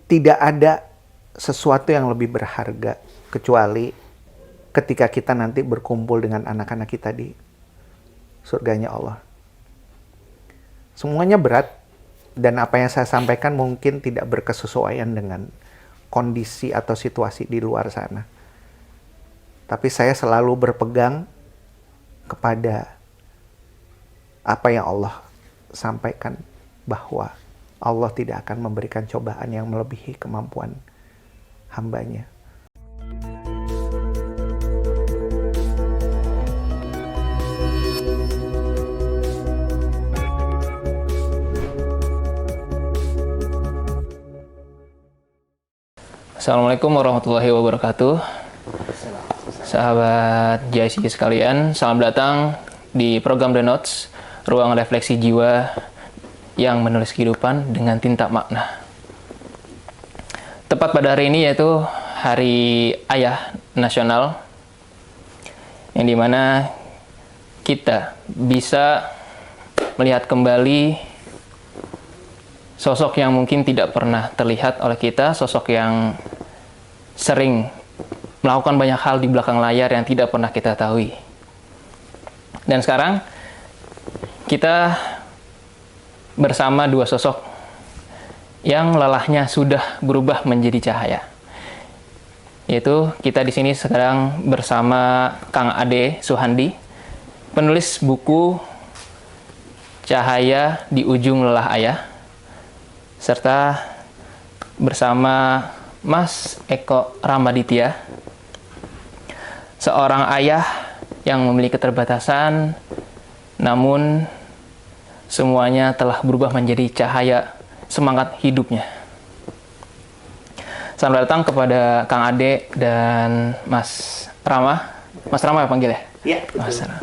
tidak ada sesuatu yang lebih berharga kecuali ketika kita nanti berkumpul dengan anak-anak kita di surganya Allah. Semuanya berat, dan apa yang saya sampaikan mungkin tidak berkesesuaian dengan kondisi atau situasi di luar sana. Tapi saya selalu berpegang kepada apa yang Allah sampaikan, bahwa Allah tidak akan memberikan cobaan yang melebihi kemampuan hambanya. Assalamualaikum warahmatullahi wabarakatuh. Sahabat JIC sekalian, selamat datang di program The Notes, ruang refleksi jiwa yang menulis kehidupan dengan tinta makna. Tepat pada hari ini yaitu Hari Ayah Nasional, yang dimana kita bisa melihat kembali sosok yang mungkin tidak pernah terlihat oleh kita, sosok yang sering melakukan banyak hal di belakang layar yang tidak pernah kita tahu. Dan sekarang kita bersama dua sosok yang lelahnya sudah berubah menjadi cahaya. Yaitu kita di sini sekarang bersama Kang Ade Suhandi, penulis buku Cahaya di Ujung Lelah Ayah, serta bersama Mas Eko Ramaditya, seorang ayah yang memiliki keterbatasan, namun semuanya telah berubah menjadi cahaya semangat hidupnya. Selamat datang kepada Kang Ade dan Mas Rama. Mas Rama ya panggil ya? Iya. Mas Rama.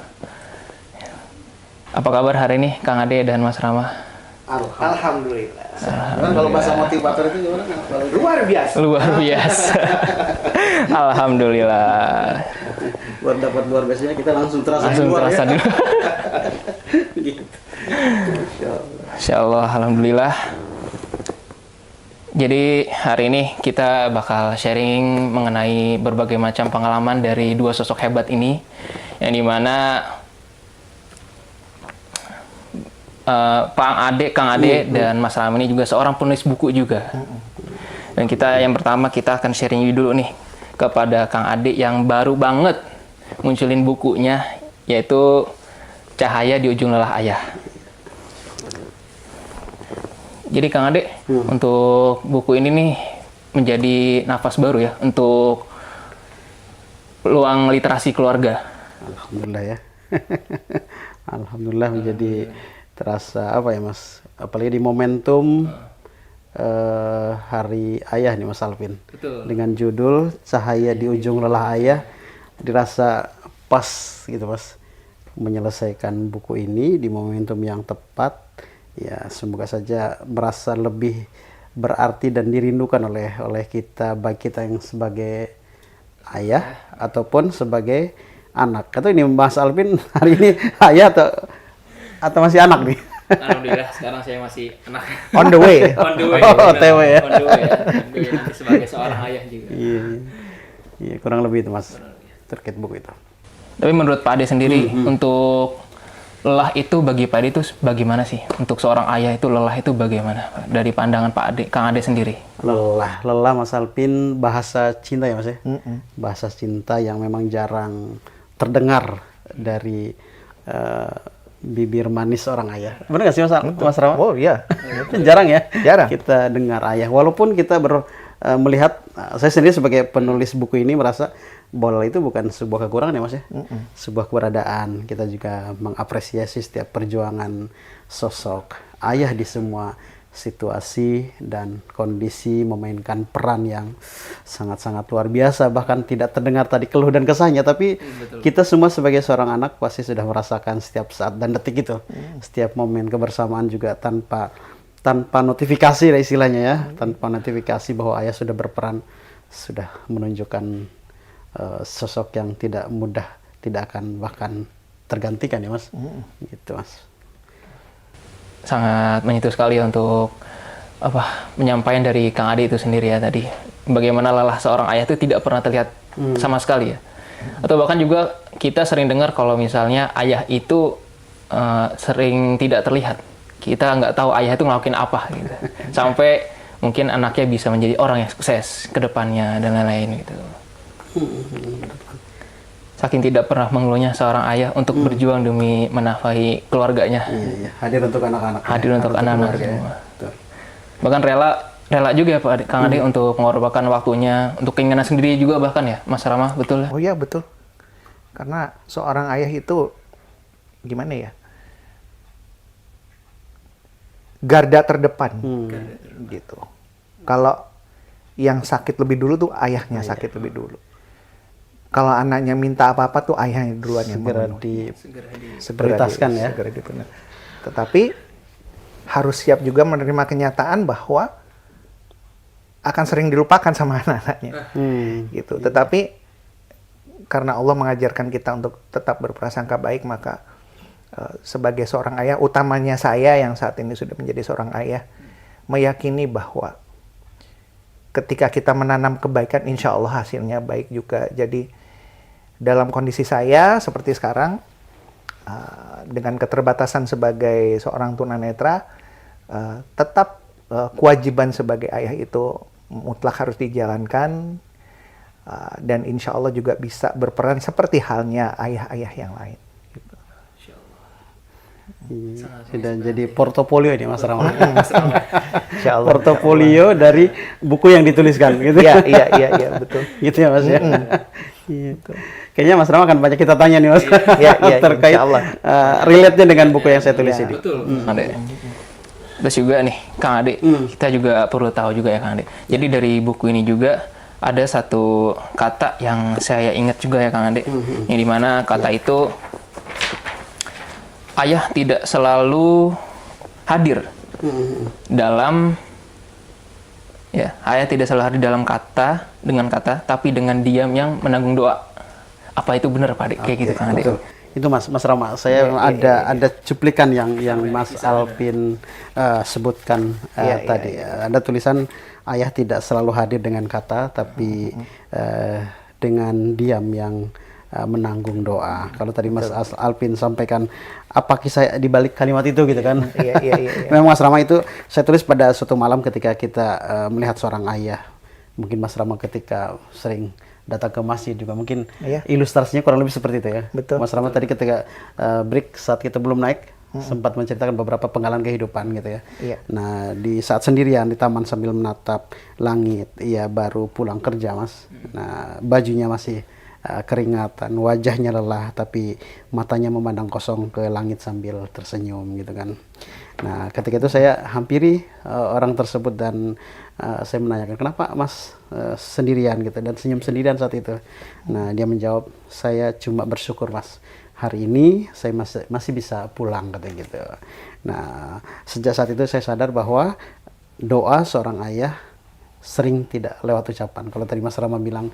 Apa kabar hari ini Kang Ade dan Mas Rama? Alhamdulillah. Kalau bahasa motivator itu gimana? Luar biasa. Luar biasa. Alhamdulillah. Buat dapat luar biasanya kita langsung terasa Langsung luar terasa ya. dulu. Gitu. Insya Allah, alhamdulillah. Jadi hari ini kita bakal sharing mengenai berbagai macam pengalaman dari dua sosok hebat ini, yang dimana Kang Ade dan Mas Ram ini juga seorang penulis buku juga. Dan yang pertama kita akan sharing dulu nih kepada Kang Ade yang baru banget munculin bukunya, yaitu Cahaya di Ujung Lelah Ayah. Jadi Kang Ade, untuk buku ini nih menjadi nafas baru ya untuk peluang literasi keluarga. Alhamdulillah ya. Alhamdulillah menjadi terasa apa ya Mas? Apalagi di momentum Hari Ayah nih Mas Alvin. Betul. Dengan judul Cahaya di Ujung Lelah Ayah, dirasa pas gitu Mas, menyelesaikan buku ini di momentum yang tepat. Ya semoga saja merasa lebih berarti dan dirindukan oleh kita, baik kita yang sebagai ayah ataupun sebagai anak. Atau ini Mas Alvin hari ini ayah atau masih anak nih? Alhamdulillah sekarang saya masih anak. On the way. On the way. Oh, OTW ya. On the way ya. Nanti sebagai seorang ayah juga. Iya, iya kurang lebih itu Mas terkait buku itu. Tapi menurut Pak Ade sendiri, untuk lelah itu bagi Pak Ade itu bagaimana sih? Untuk seorang ayah itu lelah itu bagaimana? Dari pandangan Pak Ade, Kang Ade sendiri. Lelah Mas Alvin bahasa cinta ya Mas ya. Bahasa cinta yang memang jarang terdengar dari bibir manis seorang ayah. Benar nggak sih Mas Rama? Oh iya. Jarang ya. Jarang. Kita dengar ayah. Walaupun kita melihat, saya sendiri sebagai penulis buku ini merasa bahwa itu bukan sebuah kekurangan ya Mas ya. Sebuah keberadaan. Kita juga mengapresiasi setiap perjuangan sosok ayah di semua situasi dan kondisi, memainkan peran yang sangat-sangat luar biasa, bahkan tidak terdengar tadi keluh dan kesahnya, tapi kita semua sebagai seorang anak pasti sudah merasakan setiap saat dan detik itu, setiap momen kebersamaan juga tanpa notifikasi lah istilahnya ya, tanpa notifikasi bahwa ayah sudah berperan, sudah menunjukkan sosok yang tidak mudah, tidak akan bahkan tergantikan ya Mas, gitu Mas. Sangat menyentuh sekali untuk penyampaian dari Kang Ade itu sendiri ya tadi. Bagaimana lelah seorang ayah itu tidak pernah terlihat sama sekali ya. Atau bahkan juga kita sering dengar kalau misalnya ayah itu sering tidak terlihat. Kita nggak tahu ayah itu ngelakuin apa gitu. Sampai mungkin anaknya bisa menjadi orang yang sukses ke depannya dan lain-lain gitu. Saking tidak pernah mengeluhnya seorang ayah untuk berjuang demi menafkahi keluarganya. Iya. Hadir untuk anak-anak. Hadir untuk anak-anak keluarga, semua. ya. Betul. Bahkan rela juga ya Pak Kang Ade untuk mengorbankan waktunya, untuk keinginan sendiri juga bahkan ya, Mas Rama, betul ya? Oh iya betul. Karena seorang ayah itu gimana ya? Garda terdepan. Gitu. Kalau yang sakit lebih dulu tuh ayahnya sakit lebih dulu. Kalau anaknya minta apa-apa tuh ayahnya duluan yang memenuhi. Prioritaskan ya. Segera dipenuhi. Tetapi harus siap juga menerima kenyataan bahwa akan sering dilupakan sama anak-anaknya. Gitu. Tetapi karena Allah mengajarkan kita untuk tetap berprasangka baik, maka sebagai seorang ayah, utamanya saya yang saat ini sudah menjadi seorang ayah, meyakini bahwa ketika kita menanam kebaikan, insya Allah hasilnya baik juga. Jadi dalam kondisi saya seperti sekarang, dengan keterbatasan sebagai seorang tunanetra, tetap kewajiban sebagai ayah itu mutlak harus dijalankan, dan insya Allah juga bisa berperan seperti halnya ayah-ayah yang lain. Gitu. Sudah jadi portofolio ini Mas Rama. Insya Allah. Portofolio dari buku yang dituliskan gitu. Iya, betul. Gitu ya Mas ya. Iya. Kayaknya Mas Rama akan banyak kita tanya nih Mas. Iya, terkait insya Allah. relate-nya dengan buku yang saya tulis ini. Betul. Ade. Terus juga nih Kang Ade, kita juga perlu tahu juga ya Kang Ade. Jadi dari buku ini juga ada satu kata yang saya ingat juga ya Kang Ade. Yang dimana kata itu, ayah tidak selalu hadir dalam, ya, ayah tidak selalu hadir dalam dengan kata, tapi dengan diam yang menanggung doa. Apa itu benar Pak Ade? Kayak gitu Kang Ade. Betul. Itu Mas Rama, saya ada cuplikan yang Mas Alvin sebutkan tadi. Ada tulisan ayah tidak selalu hadir dengan kata, tapi dengan diam yang menanggung doa. Kalau tadi Mas Alvin sampaikan apa kisah di balik kalimat itu gitu kan? Iya. Memang Mas Rama itu saya tulis pada suatu malam ketika kita melihat seorang ayah. Mungkin Mas Rama ketika sering datang ke masjid juga mungkin ilustrasinya kurang lebih seperti itu ya. Betul. Mas Rama tadi ketika break saat kita belum naik sempat menceritakan beberapa pengalaman kehidupan gitu ya. Iya. Nah di saat sendirian di taman sambil menatap langit, ia baru pulang kerja Mas. Nah bajunya masih keringatan, wajahnya lelah tapi matanya memandang kosong ke langit sambil tersenyum gitu kan. Nah ketika itu saya hampiri orang tersebut dan saya menanyakan kenapa Mas sendirian gitu dan senyum sendirian saat itu. Nah dia menjawab, saya cuma bersyukur Mas, hari ini saya masih bisa pulang katanya gitu. Nah sejak saat itu saya sadar bahwa doa seorang ayah sering tidak lewat ucapan. Kalau tadi Mas Rama bilang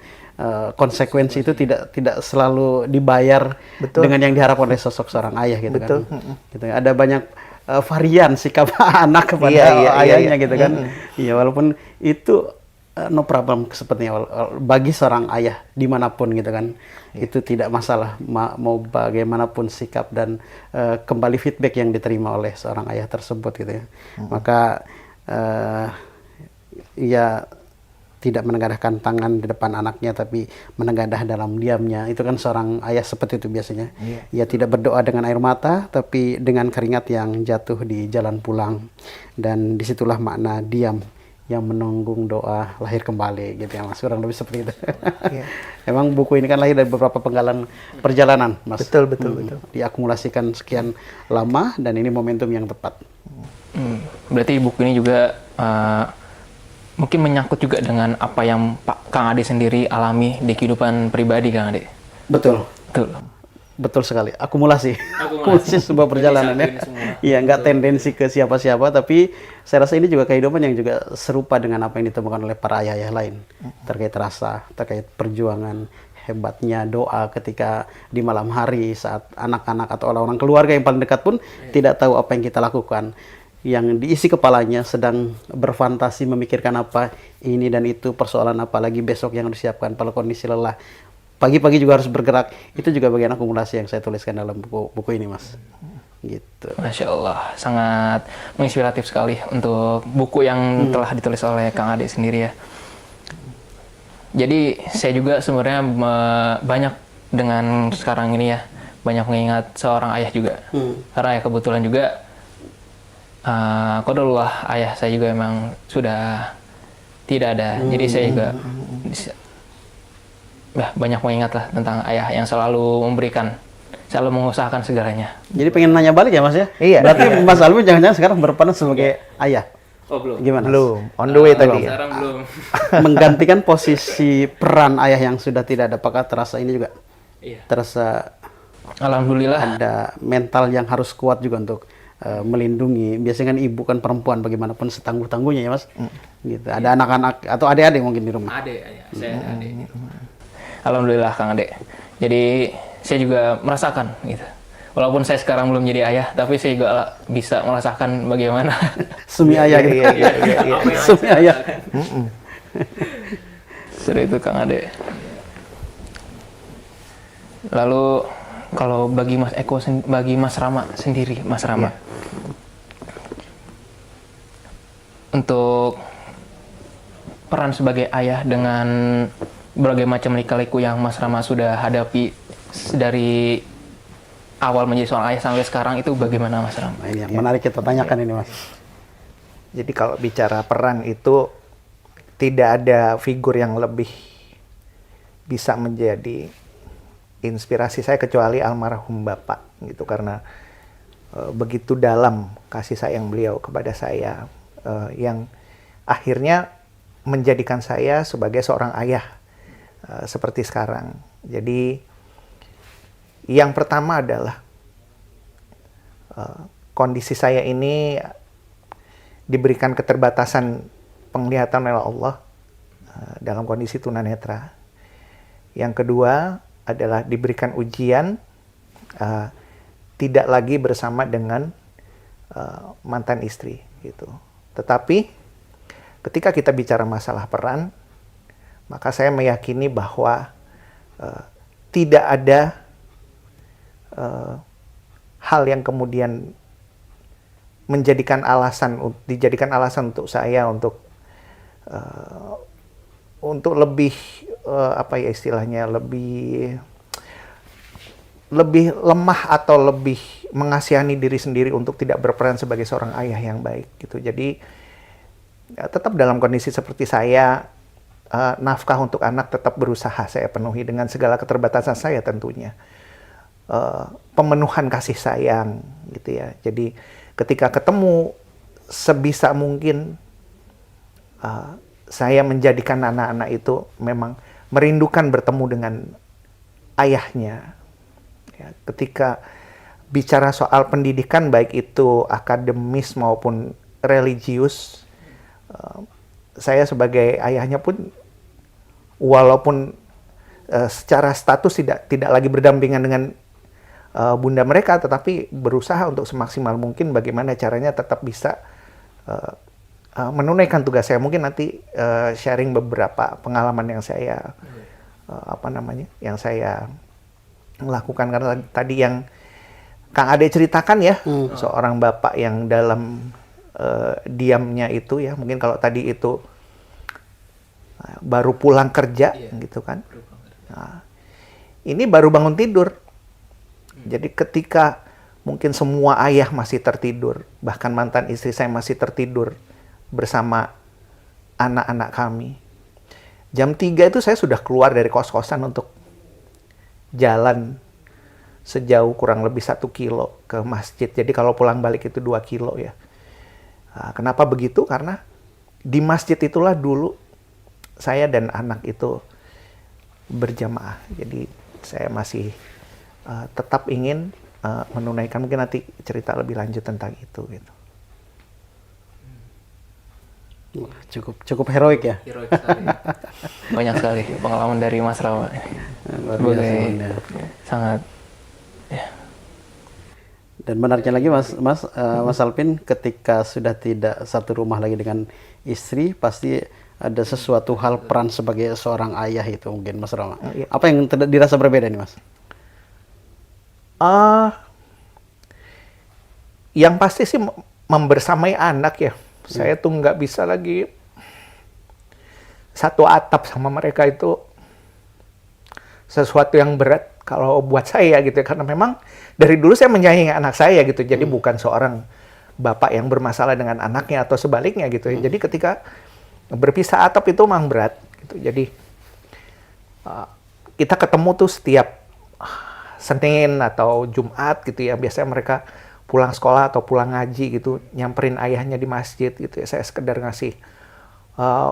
konsekuensi itu tidak selalu dibayar dengan yang diharapkan oleh sosok seorang ayah gitu kan. Gitu. Ada banyak varian sikap anak kepada ayahnya gitu kan. Iya walaupun itu no problem sepertinya bagi seorang ayah dimanapun gitu kan. Itu tidak masalah mau bagaimanapun sikap dan kembali feedback yang diterima oleh seorang ayah tersebut gitu ya. Maka ia tidak menengadahkan tangan di depan anaknya tapi menegadah dalam diamnya. Itu kan seorang ayah seperti itu biasanya. Ia tidak berdoa dengan air mata tapi dengan keringat yang jatuh di jalan pulang. Dan disitulah makna diam yang menanggung doa lahir kembali gitu ya Mas, kurang lebih seperti itu. Emang buku ini kan lahir dari beberapa pengalaman perjalanan Mas. Betul. Diakumulasikan sekian lama dan ini momentum yang tepat. Berarti buku ini juga mungkin menyangkut juga dengan apa yang Kang Ade sendiri alami di kehidupan pribadi Kang Ade. Betul sekali. Akumulasi sebuah perjalanan ya. Iya, nggak tendensi ke siapa-siapa, tapi saya rasa ini juga kehidupan yang juga serupa dengan apa yang ditemukan oleh para ayah-ayah lain. Terkait rasa, terkait perjuangan, hebatnya doa ketika di malam hari saat anak-anak atau orang-orang keluarga yang paling dekat pun tidak tahu apa yang kita lakukan. yang diisi kepalanya sedang berfantasi memikirkan apa ini dan itu, persoalan apa lagi besok yang harus disiapkan, kalau kondisi lelah pagi-pagi juga harus bergerak, itu juga bagian akumulasi yang saya tuliskan dalam buku ini, Mas. Gitu. Masya Allah, sangat menginspiratif sekali untuk buku yang telah ditulis oleh Kang Ade sendiri ya. Jadi saya juga sebenarnya banyak dengan sekarang ini ya, banyak mengingat seorang ayah juga. Karena ya kebetulan juga qadarullah ayah saya juga emang sudah tidak ada. Jadi saya juga banyak mengingat lah tentang ayah yang selalu memberikan, selalu mengusahakan segalanya. Jadi pengen nanya balik ya, Mas ya? Iya. Berarti Mas Alwi jangan-jangan sekarang berperan sebagai ayah? Oh belum. Gimana? Belum, on the way tadi ya. Sekarang belum. Menggantikan posisi peran ayah yang sudah tidak ada, apakah terasa ini juga? Iya. Terasa Alhamdulillah. ada mental yang harus kuat juga untuk melindungi. Biasanya kan ibu kan perempuan bagaimanapun setangguh-tangguhnya ya, Mas. Gitu. Ada anak-anak atau adik-adik mungkin di rumah. Ade, ya. Saya ada ade. Alhamdulillah Kang Ade. Jadi saya juga merasakan gitu. Walaupun saya sekarang belum jadi ayah, tapi saya juga bisa merasakan bagaimana Sumi ayah gitu. Iya. Sumi ayah. seru itu Kang Ade. Lalu kalau bagi Mas Eko, bagi Mas Rama sendiri, Mas Rama, untuk peran sebagai ayah dengan berbagai macam lika-liku yang Mas Rama sudah hadapi dari awal menjadi seorang ayah sampai sekarang, itu bagaimana Mas Rama? Nah, ini yang menarik kita tanyakan ini, Mas. Jadi kalau bicara peran itu tidak ada figur yang lebih bisa menjadi inspirasi saya kecuali almarhum Bapak gitu, karena begitu dalam kasih sayang beliau kepada saya yang akhirnya menjadikan saya sebagai seorang ayah seperti sekarang. Jadi yang pertama adalah kondisi saya ini diberikan keterbatasan penglihatan oleh Allah dalam kondisi tunanetra. Yang kedua adalah diberikan ujian tidak lagi bersama dengan mantan istri gitu. Tetapi ketika kita bicara masalah peran, maka saya meyakini bahwa tidak ada hal yang kemudian dijadikan alasan untuk saya untuk lebih apa ya istilahnya, lebih lemah atau lebih mengasihani diri sendiri untuk tidak berperan sebagai seorang ayah yang baik gitu. Jadi tetap dalam kondisi seperti saya, nafkah untuk anak tetap berusaha saya penuhi dengan segala keterbatasan saya tentunya. Pemenuhan kasih sayang gitu ya. Jadi ketika ketemu sebisa mungkin saya menjadikan anak-anak itu memang merindukan bertemu dengan ayahnya. Ya, ketika bicara soal pendidikan baik itu akademis maupun religius, saya sebagai ayahnya pun walaupun secara status tidak lagi berdampingan dengan bunda mereka, tetapi berusaha untuk semaksimal mungkin bagaimana caranya tetap bisa menunaikan tugas saya. Mungkin nanti sharing beberapa pengalaman yang saya yang saya lakukan, karena tadi yang Kang Ade ceritakan ya, seorang bapak yang dalam diamnya itu ya, mungkin kalau tadi itu baru pulang kerja gitu kan. Nah, ini baru bangun tidur. Jadi ketika mungkin semua ayah masih tertidur, bahkan mantan istri saya masih tertidur bersama anak-anak kami. Jam 3 itu saya sudah keluar dari kos-kosan untuk jalan sejauh kurang lebih 1 kilo ke masjid. Jadi kalau pulang balik itu 2 kilo ya. Nah, kenapa begitu? Karena di masjid itulah dulu saya dan anak itu berjamaah. Jadi saya masih tetap ingin menunaikan, mungkin nanti cerita lebih lanjut tentang itu gitu. Cukup heroik ya. Heroik sekali. Banyak sekali pengalaman dari Mas Rama. Luar biasa, Bunda. Sangat ya. Dan menariknya lagi Mas Alvin, ketika sudah tidak satu rumah lagi dengan istri, pasti ada sesuatu hal peran sebagai seorang ayah itu mungkin Mas Rama. Iya. Apa yang dirasa berbeda nih Mas? Yang pasti sih membersamai anak ya. Saya tuh nggak bisa lagi satu atap sama mereka, itu sesuatu yang berat kalau buat saya gitu ya. Karena memang dari dulu saya menyayangi anak saya gitu. Jadi bukan seorang bapak yang bermasalah dengan anaknya atau sebaliknya gitu ya. Jadi ketika berpisah atap itu memang berat gitu. Jadi kita ketemu tuh setiap Senin atau Jumat gitu ya. Biasanya mereka pulang sekolah atau pulang ngaji gitu, nyamperin ayahnya di masjid gitu ya. Saya sekedar ngasih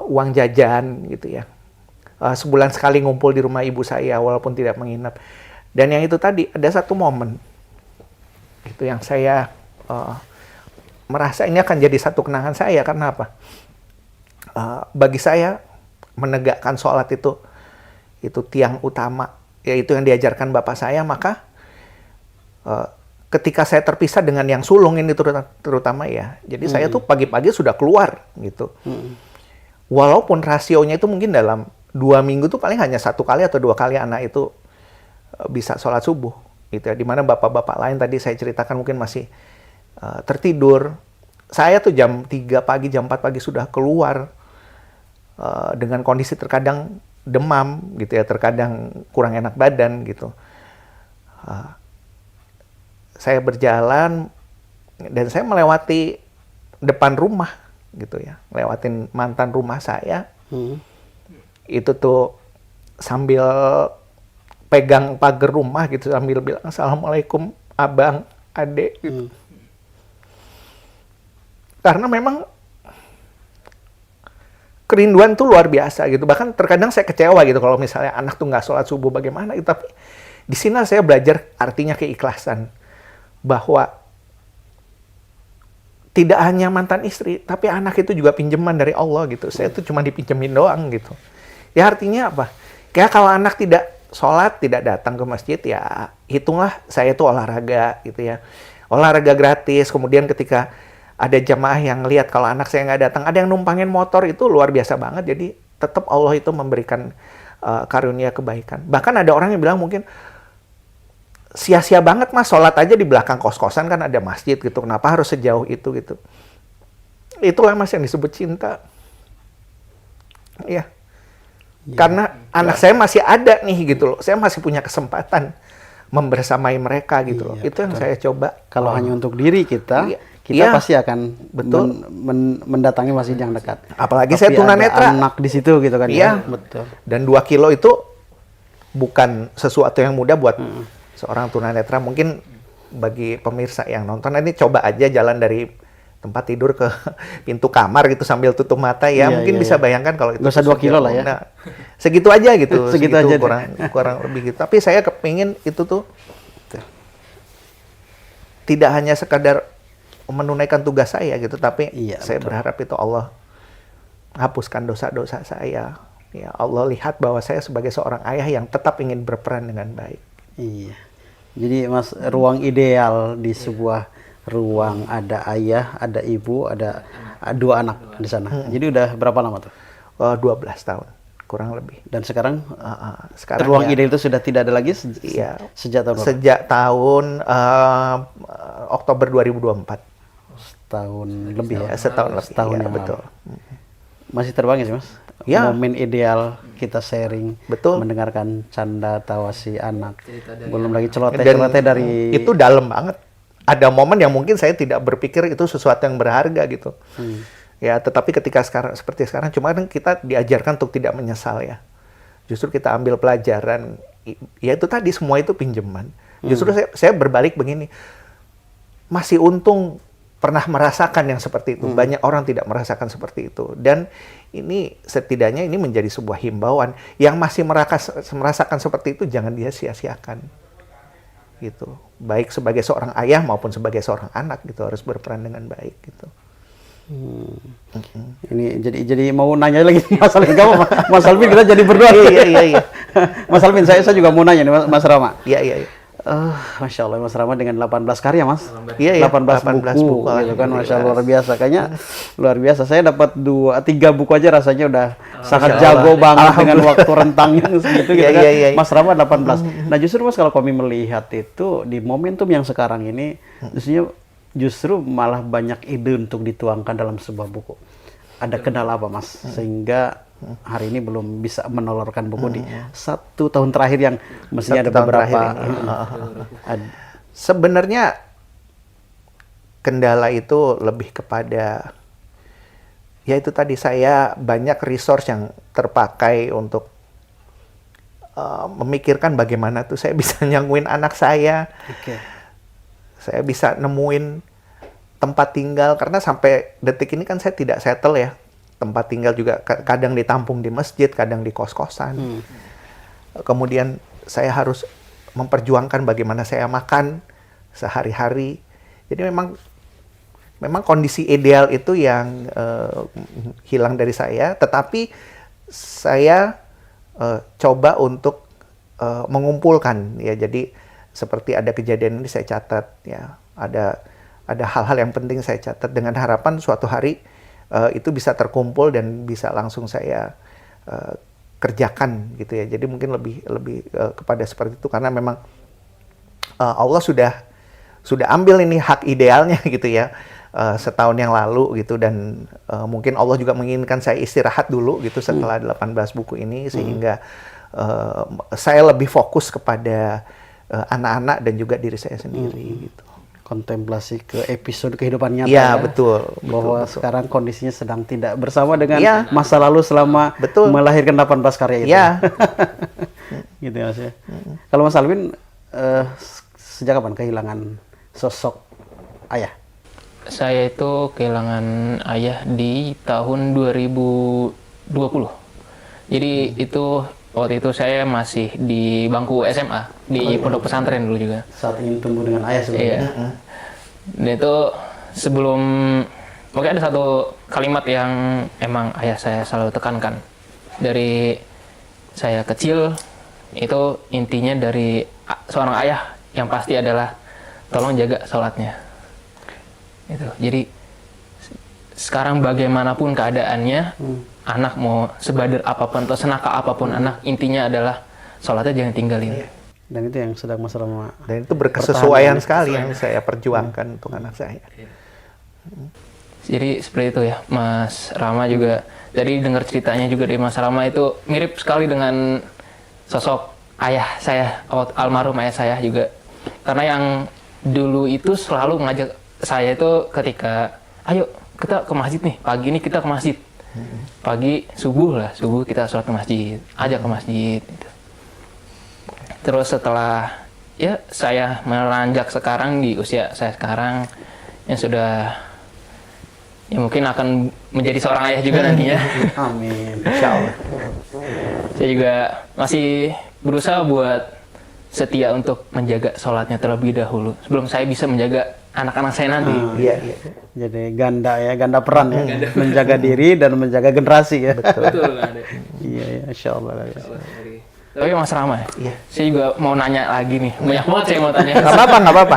uang jajan gitu ya. Sebulan sekali ngumpul di rumah ibu saya walaupun tidak menginap. Dan yang itu tadi, ada satu momen itu yang saya merasa ini akan jadi satu kenangan saya. Karena apa? Bagi saya menegakkan sholat itu tiang utama, yaitu yang diajarkan bapak saya. Maka ketika saya terpisah dengan yang sulung ini terutama ya, jadi saya tuh pagi-pagi sudah keluar gitu. Walaupun rasionya itu mungkin dalam 2 minggu tuh paling hanya 1 kali atau 2 kali anak itu bisa sholat subuh gitu ya. Dimana bapak-bapak lain tadi saya ceritakan mungkin masih tertidur. Saya tuh jam 3 pagi, jam 4 pagi sudah keluar dengan kondisi terkadang demam gitu ya, terkadang kurang enak badan gitu. Saya berjalan dan saya melewati depan rumah gitu ya, lewatin mantan rumah saya. Itu tuh sambil pegang pagar rumah gitu, sambil bilang assalamualaikum abang, adek gitu. Karena memang kerinduan tuh luar biasa gitu. Bahkan terkadang saya kecewa gitu kalau misalnya anak tuh nggak sholat subuh bagaimana gitu. Tapi di sini saya belajar artinya keikhlasan. Bahwa tidak hanya mantan istri, tapi anak itu juga pinjaman dari Allah gitu. Saya tuh cuma dipinjemin doang gitu. Ya artinya apa? Kayak kalau anak tidak sholat, tidak datang ke masjid, ya hitunglah saya tuh olahraga gitu ya. Olahraga gratis. Kemudian ketika ada jamaah yang lihat kalau anak saya nggak datang, ada yang numpangin motor, itu luar biasa banget. Jadi tetap Allah itu memberikan karunia kebaikan. Bahkan ada orang yang bilang mungkin, sia-sia banget mas, sholat aja di belakang kos-kosan kan ada masjid gitu, kenapa harus sejauh itu gitu. Itulah mas yang disebut cinta. Iya. Karena anak saya masih ada nih gitu loh, saya masih punya kesempatan membersamai mereka gitu loh. Itu yang saya coba. Kalau hanya untuk diri kita, kita pasti akan mendatangi masjid yang dekat. Apalagi tapi saya tunanetra. Anak di situ gitu kan. Iya, betul. Dan 2 kilo itu bukan sesuatu yang mudah buat seorang tunanetra. Mungkin bagi pemirsa yang nonton ini, coba aja jalan dari tempat tidur ke pintu kamar gitu sambil tutup mata ya. Mungkin bisa bayangkan kalau itu. Nggak usah 2 kilo lah ya. Nah, segitu aja gitu. segitu aja kurang lebih gitu. Tapi saya kepingin itu tuh tidak hanya sekadar menunaikan tugas saya gitu, tapi saya berharap itu Allah hapuskan dosa-dosa saya. Ya Allah lihat bahwa saya sebagai seorang ayah yang tetap ingin berperan dengan baik. Iya. Jadi mas, ruang ideal di sebuah ruang ada ayah, ada ibu, ada 2 anak di sana. Jadi udah berapa lama tuh? 12 tahun kurang lebih. Dan sekarang ya, ruang ideal itu sudah tidak ada lagi sejak tahun berapa? Sejak tahun Oktober 2024. Setahun lebih ya? Setahun ya, betul. Masih terbang ya sih mas? Ya. Momen ideal kita sharing, betul, mendengarkan canda tawa si anak, belum lagi celoteh-celoteh dari... Itu dalam banget. Ada momen yang mungkin saya tidak berpikir itu sesuatu yang berharga gitu. Ya, tetapi ketika seperti sekarang, cuma kan kita diajarkan untuk tidak menyesal ya. Justru kita ambil pelajaran, ya itu tadi semua itu pinjaman. Justru saya berbalik begini, masih untung pernah merasakan yang seperti itu. Banyak orang tidak merasakan seperti itu. Dan ini setidaknya ini menjadi sebuah himbauan. Yang masih merasakan seperti itu, jangan dia sia-siakan. Gitu. Baik sebagai seorang ayah maupun sebagai seorang anak gitu, harus berperan dengan baik gitu. Ini jadi mau nanya lagi Mas Alvin, kamu Mas Alvin kita jadi berdua. Iya. Mas Alvin, saya juga mau nanya nih Mas Rama. Iya. Masya Allah, Mas Rama dengan 18 karya, Mas. Iya, iya, 18 buku, gitu kan, Masya Allah, luar biasa. Kayaknya luar biasa. Saya dapat 3 buku aja rasanya udah sangat jago banget dengan waktu rentang yang segitu, gitu Iya, kan. iya, iya. Mas Rama 18. Nah, justru Mas, kalau kami melihat itu di momentum yang sekarang ini, justru malah banyak ide untuk dituangkan dalam sebuah buku. Ada kendala apa, Mas? Sehingga hari ini belum bisa menolorkan buku di 1 tahun terakhir yang mestinya ada 1 tahun beberapa. terakhir ini. Sebenarnya kendala itu lebih kepada, ya itu tadi, saya banyak resource yang terpakai untuk memikirkan bagaimana tuh saya bisa nyangguin anak saya. Oke. Saya bisa nemuin tempat tinggal, karena sampai detik ini kan saya tidak settle ya. Tempat tinggal juga kadang ditampung di masjid, kadang di kos-kosan. Kemudian saya harus memperjuangkan bagaimana saya makan sehari-hari. Jadi memang kondisi ideal itu yang hilang dari saya, tetapi saya coba untuk mengumpulkan ya. Jadi seperti ada kejadian ini saya catat ya, ada hal-hal yang penting saya catat dengan harapan suatu hari itu bisa terkumpul dan bisa langsung saya kerjakan gitu ya. Jadi mungkin lebih kepada seperti itu, karena memang Allah sudah ambil ini hak idealnya gitu ya, setahun yang lalu gitu, dan mungkin Allah juga menginginkan saya istirahat dulu gitu setelah 18 buku ini, sehingga saya lebih fokus kepada anak-anak dan juga diri saya sendiri gitu. Kontemplasi ke episode kehidupan nyata, Ya, ya. betul. Bahwa betul. sekarang kondisinya sedang tidak bersama dengan Ya. masa lalu selama Betul. melahirkan 18 karya itu. Ya. Gitu ya, Mas ya. Kalau Mas Alvin, sejak kapan kehilangan sosok ayah? Saya itu kehilangan ayah di tahun 2020. Jadi itu waktu itu saya masih di bangku SMA di pondok pesantren dulu juga. Saat ingin tumbuh dengan ayah sebenarnya. Iya. Dan itu sebelum, mungkin ada satu kalimat yang emang ayah saya selalu tekankan. Dari saya kecil, itu intinya dari seorang ayah yang pasti adalah tolong jaga sholatnya. Itu. Jadi sekarang bagaimanapun keadaannya, anak mau sebader apapun atau senakal apapun anak, intinya adalah sholatnya jangan tinggalin. Dan itu yang sedang Mas Rama. Dan itu berkesesuaian sekali yang saya perjuangkan untuk anak saya. Jadi seperti itu ya, Mas Rama juga. Jadi dengar ceritanya juga dari Mas Rama itu mirip sekali dengan sosok ayah saya, almarhum ayah saya juga. Karena yang dulu itu selalu ngajak saya itu ketika, ayo kita ke masjid nih, pagi ini kita ke masjid. Pagi subuh kita sholat ke masjid, ajak ke masjid. Gitu. Terus setelah ya saya melanjak sekarang di usia saya sekarang yang sudah ya mungkin akan menjadi seorang ayah juga nantinya. Amin. Insya Allah. Saya juga masih berusaha buat setia untuk menjaga sholatnya terlebih dahulu sebelum saya bisa menjaga anak-anak saya nanti. Iya, iya. Jadi ganda peran ya, menjaga diri dan menjaga generasi ya. Betul. Iya, ya, Insya Allah. Tapi Mas Rama, Iya. saya juga mau nanya lagi nih. Banyak banget saya mau tanya. Nggak apa-apa.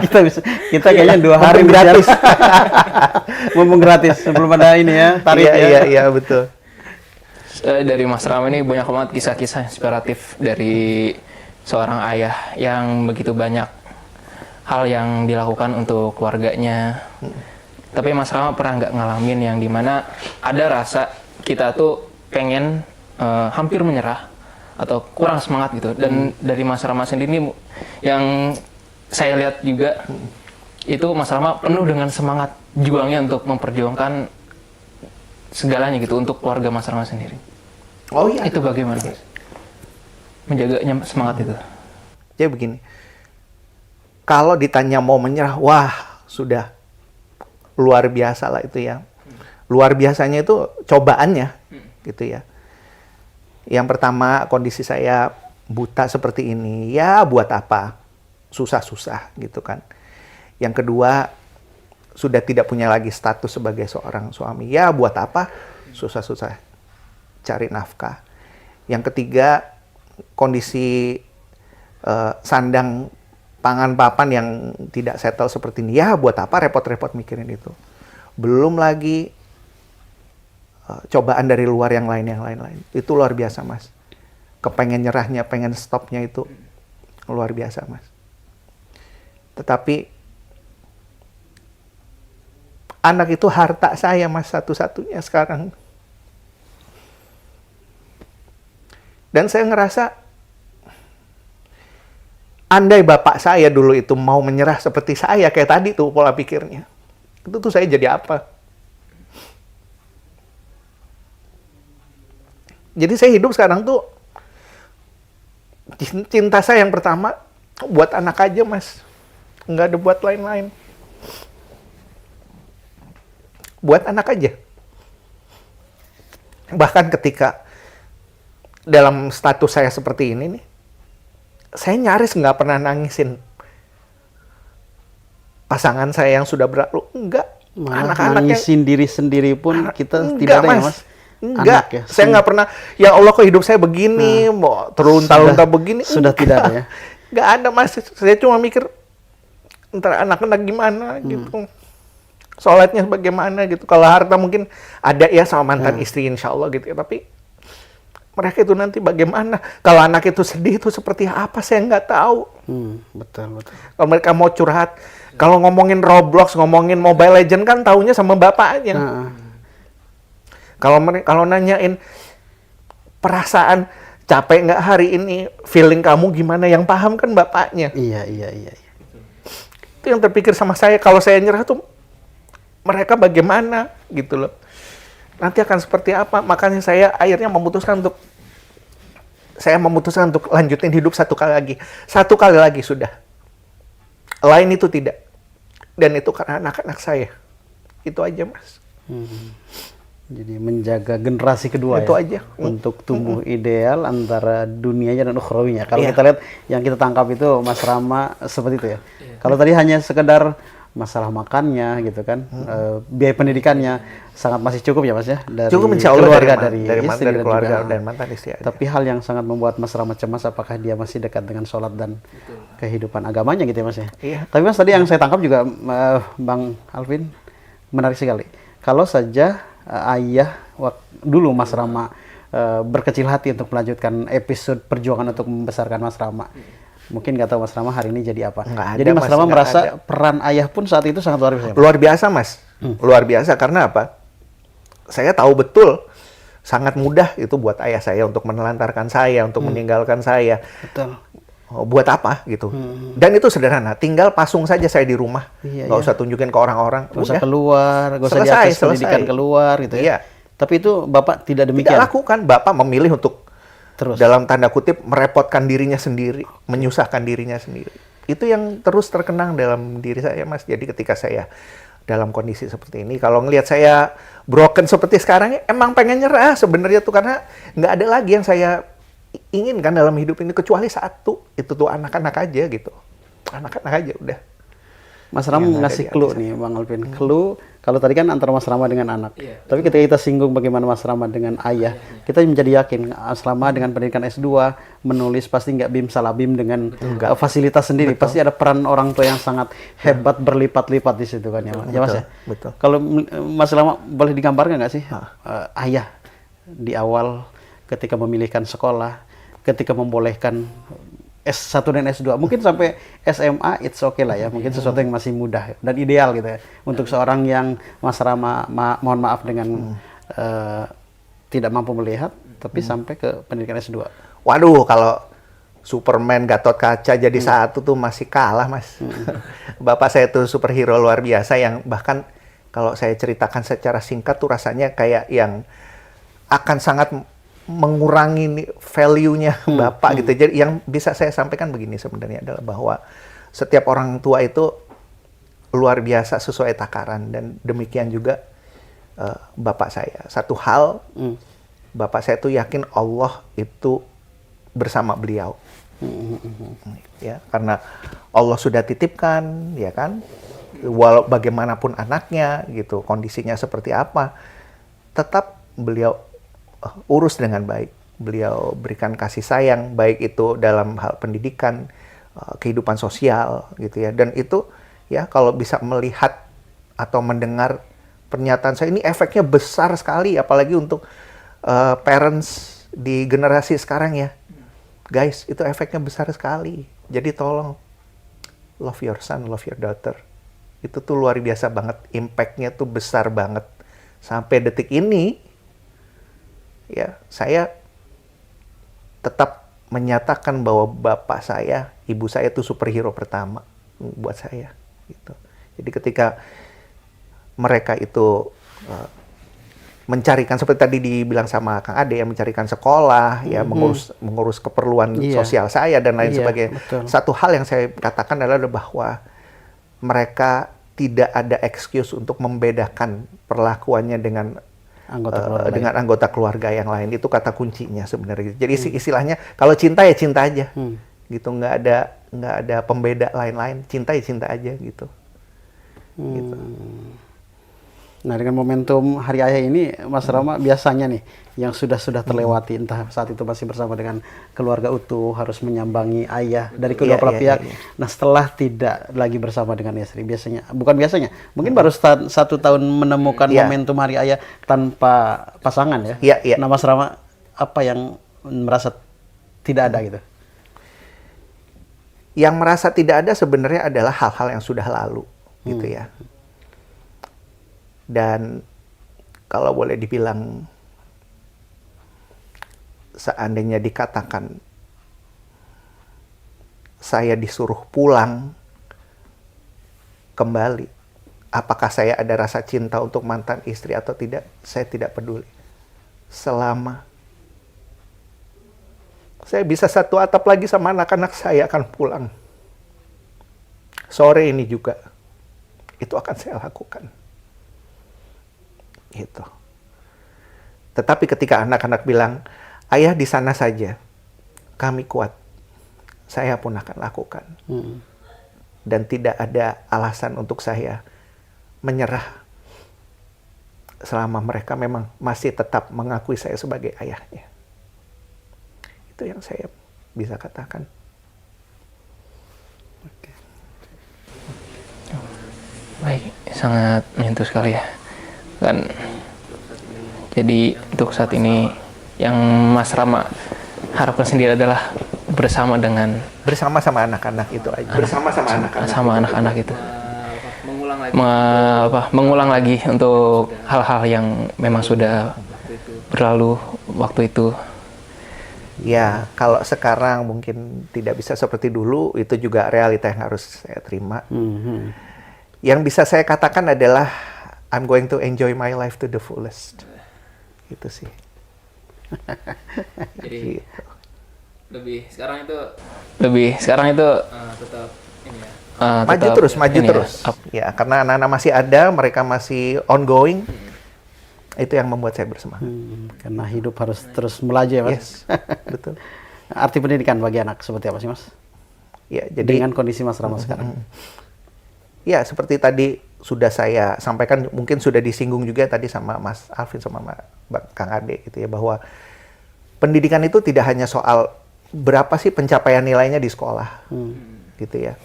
Kita kayaknya 2 hari Mumpung gratis. Mumpung gratis sebelum ada ini ya, tarif ya. Iya, betul. Dari Mas Rama ini banyak banget kisah-kisah inspiratif dari seorang ayah yang begitu banyak hal yang dilakukan untuk keluarganya. Tapi Mas Rama pernah nggak ngalamin yang dimana ada rasa kita tuh pengen hampir menyerah atau kurang semangat gitu. Dan dari Mas Rama sendiri yang saya lihat juga itu Mas Rama penuh dengan semangat juangnya untuk memperjuangkan segalanya gitu untuk keluarga Mas Rama sendiri. Oh iya. Itu bagaimana Mas? Menjaganya semangat itu. Jadi begini, kalau ditanya mau menyerah, wah sudah luar biasa lah itu ya. Luar biasanya itu cobaannya gitu ya. Yang pertama, kondisi saya buta seperti ini, ya buat apa? Susah-susah gitu kan. Yang kedua, sudah tidak punya lagi status sebagai seorang suami, ya buat apa? Susah-susah cari nafkah. Yang ketiga, kondisi sandang pangan papan yang tidak settle seperti ini. Ya buat apa repot-repot mikirin itu. Belum lagi cobaan dari luar yang lain. Itu luar biasa, Mas. Kepengen nyerahnya, pengen stopnya itu luar biasa, Mas. Tetapi anak itu harta saya, Mas, satu-satunya sekarang. Dan saya ngerasa, andai bapak saya dulu itu mau menyerah seperti saya, kayak tadi tuh pola pikirnya, itu tuh saya jadi apa? Jadi saya hidup sekarang tuh, cinta saya yang pertama buat anak aja, Mas. Nggak ada buat lain-lain. Buat anak aja. Bahkan ketika dalam status saya seperti ini nih, saya nyaris nggak pernah nangisin pasangan saya yang sudah berlalu. Enggak. Malah Anak-anak nangisin diri sendiri pun kita enggak, tidak ada ya, Mas. Mas? Enggak, Anak ya. saya nggak pernah, ya Allah kok hidup saya begini, mau terlunta-lunta begini. Sudah tidak ada ya? Nggak ada, Mas. Saya cuma mikir, ntar anak-anak gimana gitu. Sholatnya bagaimana gitu. Kalau harta mungkin ada ya sama mantan istri insya Allah gitu ya. Tapi mereka itu nanti bagaimana? Kalau anak itu sedih itu seperti apa saya nggak tahu. Betul. Kalau mereka mau curhat, kalau ngomongin Roblox, ngomongin Mobile Legend kan taunya sama bapaknya. Kalau nanyain perasaan capek nggak hari ini, feeling kamu gimana, yang paham kan bapaknya. Iya. Itu yang terpikir sama saya. Kalau saya nyerah tuh mereka bagaimana gitu loh. Nanti akan seperti apa? Makanya saya akhirnya memutuskan untuk lanjutin hidup satu kali lagi. Satu kali lagi sudah. Lain itu tidak. Dan itu karena anak-anak saya. Itu aja, Mas. Jadi menjaga generasi kedua Itu ya. aja. Untuk tumbuh ideal antara dunianya dan ukhrawinya. Kalau kita lihat yang kita tangkap itu Mas Rama seperti itu ya. Kalau tadi hanya sekedar masalah makannya gitu kan, biaya pendidikannya sangat masih cukup ya Mas ya, dari Cukup insya Allah keluarga, dari istri dari dan keluarga juga, dan mantan istri aja. tapi hal yang sangat membuat Mas Rama cemas apakah dia masih dekat dengan sholat dan kehidupan agamanya gitu ya Mas ya. Iya. Tapi Mas tadi yang saya tangkap juga Bang Alvin menarik sekali. Kalau saja ayah dulu Mas Rama berkecil hati untuk melanjutkan episode perjuangan untuk membesarkan Mas Rama. Mungkin nggak tahu Mas Rama hari ini jadi apa. Jadi Mas Rama merasa peran ayah pun saat itu sangat luar biasa. Luar biasa, Mas. Luar biasa karena apa? Saya tahu betul sangat mudah itu buat ayah saya untuk menelantarkan saya, untuk meninggalkan saya. Betul. Buat apa gitu. Dan itu sederhana, tinggal pasung saja saya di rumah. Nggak usah tunjukin ke orang-orang. Nggak usah keluar, nggak usah diakses pendidikan keluar gitu ya. Iya. Tapi itu Bapak tidak demikian. Tidak lakukan, Bapak memilih untuk terus dalam tanda kutip merepotkan dirinya sendiri, menyusahkan dirinya sendiri. Itu yang terus terkenang dalam diri saya, Mas. Jadi ketika saya dalam kondisi seperti ini, kalau ngelihat saya broken seperti sekarang, emang pengen nyerah sebenarnya tuh, karena nggak ada lagi yang saya inginkan dalam hidup ini kecuali satu, itu tuh anak-anak aja gitu. Anak-anak aja udah. Mas Rama ngasih clue nih Bang Alvin. Clue, kalau tadi kan antara Mas Rama dengan anak. Tapi ketika kita singgung bagaimana Mas Rama dengan ayah, kita menjadi yakin Mas Rama dengan pendidikan S2, menulis pasti nggak bim salah bim dengan fasilitas sendiri. Pasti ada peran orang tua yang sangat hebat berlipat-lipat di situ kan ya Mas. Ya Mas ya? Betul. Kalau Mas Rama boleh digambarkan nggak sih ayah di awal ketika memilihkan sekolah, ketika membolehkan S1 dan S2, mungkin sampai SMA it's okay lah ya, mungkin sesuatu yang masih mudah dan ideal gitu ya untuk seorang yang Mas Rama mohon maaf dengan tidak mampu melihat, tapi sampai ke pendidikan S2. Waduh, kalau Superman Gatot Kaca jadi satu tuh masih kalah, Mas. Bapak saya tuh superhero luar biasa yang bahkan kalau saya ceritakan secara singkat tuh rasanya kayak yang akan sangat mengurangi value-nya Bapak gitu. Jadi yang bisa saya sampaikan begini sebenarnya adalah bahwa setiap orang tua itu luar biasa sesuai takaran, dan demikian juga Bapak saya. Satu hal, Bapak saya tuh yakin Allah itu bersama beliau. Ya, karena Allah sudah titipkan, ya kan? Walau bagaimanapun anaknya gitu, kondisinya seperti apa, tetap beliau urus dengan baik. Beliau berikan kasih sayang, baik itu dalam hal pendidikan, kehidupan sosial gitu ya. Dan itu ya kalau bisa melihat atau mendengar pernyataan saya ini efeknya besar sekali, apalagi untuk parents di generasi sekarang ya. Guys, itu efeknya besar sekali. Jadi tolong love your son, love your daughter. Itu tuh luar biasa banget, impact-nya tuh besar banget. Sampai detik ini ya saya tetap menyatakan bahwa bapak saya, ibu saya itu superhero pertama buat saya gitu. Jadi ketika mereka itu mencarikan seperti tadi dibilang sama Kang Ade ya, mencarikan sekolah ya, mengurus keperluan sosial saya dan lain sebagainya. Betul. Satu hal yang saya katakan adalah bahwa mereka tidak ada excuse untuk membedakan perlakuannya dengan anggota keluarga yang lain. Itu kata kuncinya sebenarnya. Jadi istilahnya kalau cinta ya cinta aja. Gitu, nggak ada pembeda lain-lain. Cinta ya cinta aja gitu. Gitu. Nah, dengan momentum Hari Ayah ini, Mas Rama, biasanya nih yang sudah terlewati, entah saat itu masih bersama dengan keluarga utuh, harus menyambangi ayah dari kedua belah pihak. Nah, setelah tidak lagi bersama dengan istri, mungkin baru 1 tahun menemukan momentum Hari Ayah tanpa pasangan ya. Nah, Mas Rama, apa yang merasa tidak ada gitu? Yang merasa tidak ada sebenarnya adalah hal-hal yang sudah lalu, gitu ya. Dan kalau boleh dibilang, seandainya dikatakan saya disuruh pulang kembali, apakah saya ada rasa cinta untuk mantan istri atau tidak, saya tidak peduli. Selama saya bisa satu atap lagi sama anak-anak, saya akan pulang. Sore ini juga, itu akan saya lakukan. Gitu. Tetapi ketika anak-anak bilang, ayah di sana saja, kami kuat, saya pun akan lakukan. Dan tidak ada alasan untuk saya menyerah selama mereka memang masih tetap mengakui saya sebagai ayahnya. Itu yang saya bisa katakan. Baik, sangat menyentuh sekali ya. Dan jadi untuk saat ini yang Mas Rama harapkan sendiri adalah bersama sama anak-anak itu aja. Sama anak-anak itu. Mengulang lagi untuk hal-hal yang memang sudah berlalu waktu itu. Ya, kalau sekarang mungkin tidak bisa seperti dulu, itu juga realita yang harus saya terima. Yang bisa saya katakan adalah I'm going to enjoy my life to the fullest. Itu sih. Jadi gitu. Lebih sekarang itu tetap ini ya. Maju terus. Ya, karena anak-anak masih ada, mereka masih ongoing. Itu yang membuat saya bersemangat. Karena hidup harus terus melaju ya, Mas. Yes, betul. Arti pendidikan bagi anak seperti apa sih, Mas? Ya, jadi dengan kondisi Mas Rama sekarang. Ya, seperti tadi sudah saya sampaikan, mungkin sudah disinggung juga tadi sama Mas Alvin sama Kang Ade gitu ya, bahwa pendidikan itu tidak hanya soal berapa sih pencapaian nilainya di sekolah, gitu ya.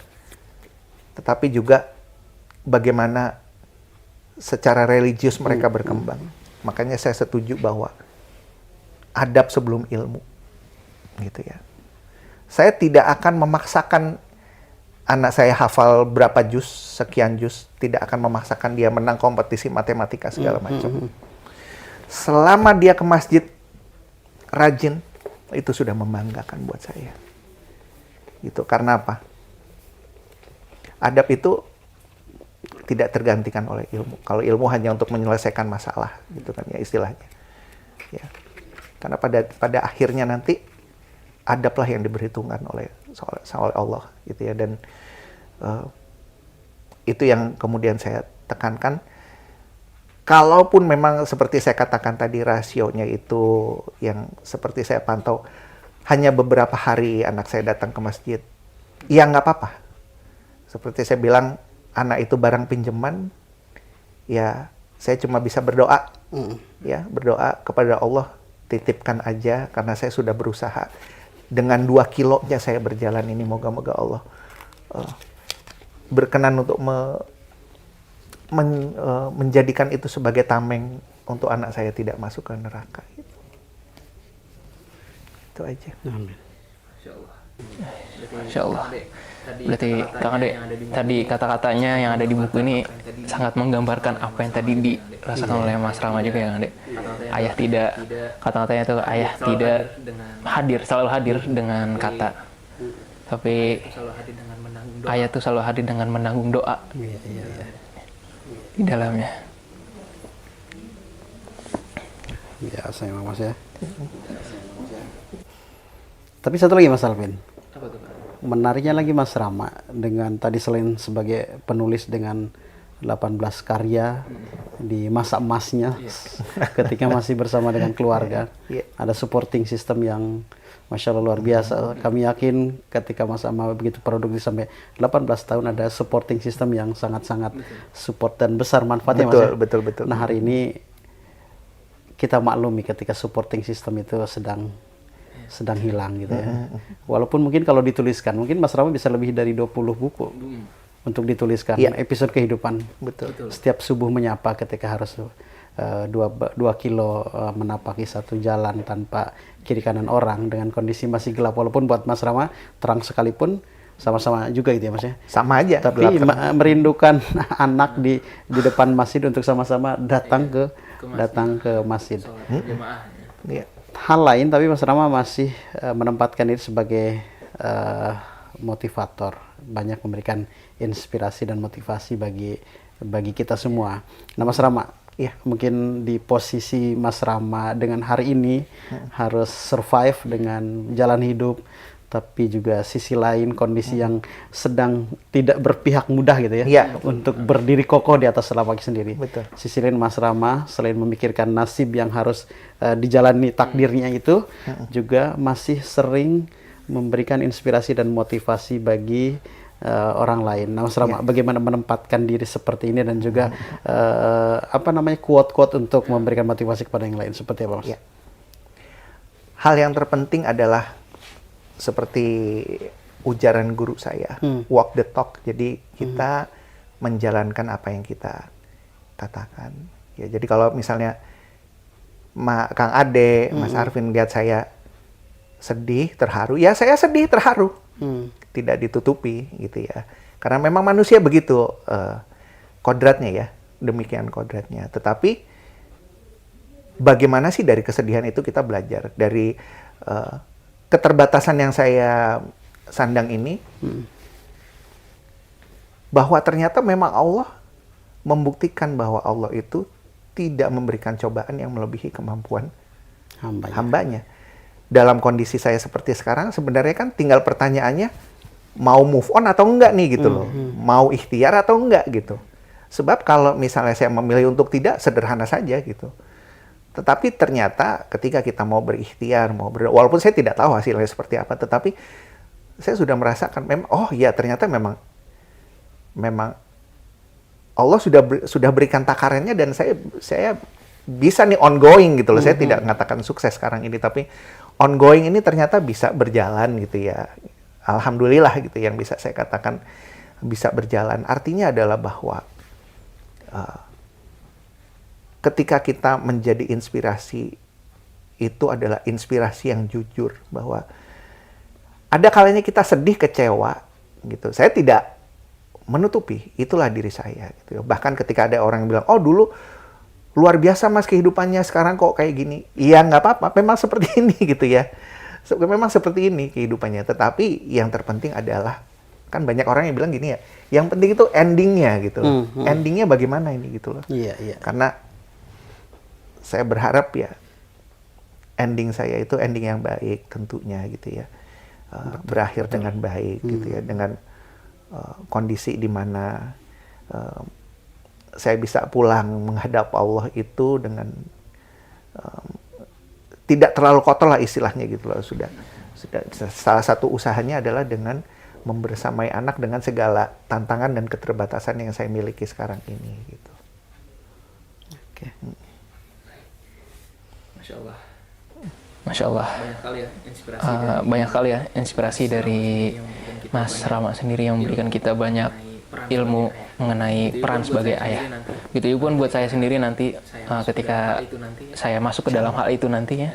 Tetapi juga bagaimana secara religius mereka berkembang. Makanya saya setuju bahwa adab sebelum ilmu, gitu ya. Saya tidak akan memaksakan anak saya hafal berapa juz, sekian juz, tidak akan memaksakan dia menang kompetisi matematika segala macam. Selama dia ke masjid rajin, itu sudah membanggakan buat saya. Gitu. Karena apa? Adab itu tidak tergantikan oleh ilmu. Kalau ilmu hanya untuk menyelesaikan masalah, gitu kan ya istilahnya. Ya. Karena pada akhirnya nanti adablah yang diperhitungkan oleh Allah, gitu ya. Dan itu yang kemudian saya tekankan. Kalaupun memang seperti saya katakan tadi, rasionya itu yang seperti saya pantau, hanya beberapa hari anak saya datang ke masjid, ya nggak apa-apa. Seperti saya bilang, anak itu barang pinjaman, ya saya cuma bisa berdoa, ya berdoa kepada Allah, titipkan aja karena saya sudah berusaha. dengan 2 kilonya saya berjalan ini, moga-moga Allah berkenan untuk menjadikan itu sebagai tameng untuk anak saya tidak masuk ke neraka. Itu aja. Amin. Masya Allah. Berarti Kang Ade, tadi kata-katanya yang ada di buku ini sangat menggambarkan apa yang tadi dirasakan oleh Mas Rama juga ya Kang Ade. Ayah tidak, kata-katanya itu ayah tidak hadir, selalu hadir dengan kata. Tapi ayah itu selalu hadir dengan menanggung doa di dalamnya. Ya, saya Mas ya. Tapi satu lagi Mas Alvin. Apa tuh, Pak? Menariknya lagi Mas Rama dengan tadi selain sebagai penulis dengan 18 karya di masa emasnya ketika masih bersama dengan keluarga, ada supporting system yang Masya Allah luar biasa. Kami yakin ketika Mas Rama begitu produktif sampai 18 tahun ada supporting system yang sangat-sangat support dan besar manfaatnya Mas ya. Betul. Nah hari ini kita maklumi ketika supporting system itu sedang hilang gitu ya. Walaupun mungkin kalau dituliskan, mungkin Mas Rama bisa lebih dari 20 buku untuk dituliskan episode kehidupan. Betul. Setiap subuh menyapa ketika harus 2 kilo menapaki satu jalan tanpa kiri kanan orang dengan kondisi masih gelap. Walaupun buat Mas Rama terang sekalipun sama-sama juga gitu ya Mas ya. Sama aja. Tapi merindukan anak di depan masjid untuk sama-sama datang ke masjid. Iya. Hal lain, tapi Mas Rama masih menempatkan diri sebagai motivator, banyak memberikan inspirasi dan motivasi bagi kita semua. Nah Mas Rama, mungkin di posisi Mas Rama dengan hari ini harus survive dengan jalan hidup, tapi juga sisi lain kondisi yang sedang tidak berpihak mudah gitu ya, untuk berdiri kokoh di atas telapak kaki sendiri. Betul. Sisi lain Mas Rama selain memikirkan nasib yang harus dijalani takdirnya itu, juga masih sering memberikan inspirasi dan motivasi bagi orang lain. Nah Mas Rama, bagaimana menempatkan diri seperti ini dan juga quote-quote untuk memberikan motivasi kepada yang lain seperti apa Mas? Ya. Hal yang terpenting adalah seperti ujaran guru saya, walk the talk. Jadi kita menjalankan apa yang kita katakan. Ya, jadi kalau misalnya Kang Ade, Mas Arvin lihat saya sedih, terharu, ya saya sedih, terharu. Tidak ditutupi gitu ya. Karena memang manusia begitu kodratnya ya, demikian kodratnya. Tetapi bagaimana sih dari kesedihan itu kita belajar dari keterbatasan yang saya sandang ini, bahwa ternyata memang Allah membuktikan bahwa Allah itu tidak memberikan cobaan yang melebihi kemampuan hambanya. Dalam kondisi saya seperti sekarang, sebenarnya kan tinggal pertanyaannya, mau move on atau enggak nih gitu loh. Mau ikhtiar atau enggak gitu. Sebab kalau misalnya saya memilih untuk tidak, sederhana saja gitu. Tetapi ternyata ketika kita mau berikhtiar, walaupun saya tidak tahu hasilnya seperti apa, tetapi saya sudah merasakan memang, oh iya ternyata memang Allah sudah berikan takarannya dan saya bisa nih ongoing gitu loh. Saya tidak mengatakan sukses sekarang ini, tapi ongoing ini ternyata bisa berjalan gitu ya. Alhamdulillah gitu yang bisa saya katakan bisa berjalan. Artinya adalah bahwa ketika kita menjadi inspirasi, itu adalah inspirasi yang jujur, bahwa ada kalanya kita sedih, kecewa gitu. Saya tidak menutupi, itulah diri saya gitu. Bahkan ketika ada orang yang bilang, oh dulu luar biasa mas kehidupannya, sekarang kok kayak gini. Iya nggak apa-apa, memang seperti ini gitu ya. Memang seperti ini kehidupannya. Tetapi yang terpenting adalah, kan banyak orang yang bilang gini ya, yang penting itu endingnya gitu. Endingnya bagaimana ini gitu loh. Iya. Karena saya berharap ya ending saya itu ending yang baik tentunya gitu ya. Berakhir dengan baik gitu ya, dengan kondisi di mana saya bisa pulang menghadap Allah itu dengan tidak terlalu kotor lah istilahnya gitu loh. Sudah salah satu usahanya adalah dengan membersamai anak dengan segala tantangan dan keterbatasan yang saya miliki sekarang ini gitu. Oke. Masya Allah. Masya Allah. Banyak kali ya inspirasi Banyak kali ya inspirasi dari Mas Rama sendiri yang memberikan kita banyak ilmu mengenai peran sebagai ayah. Gitu pun buat saya sendiri nanti ketika saya masuk ke dalam hal itu nantinya.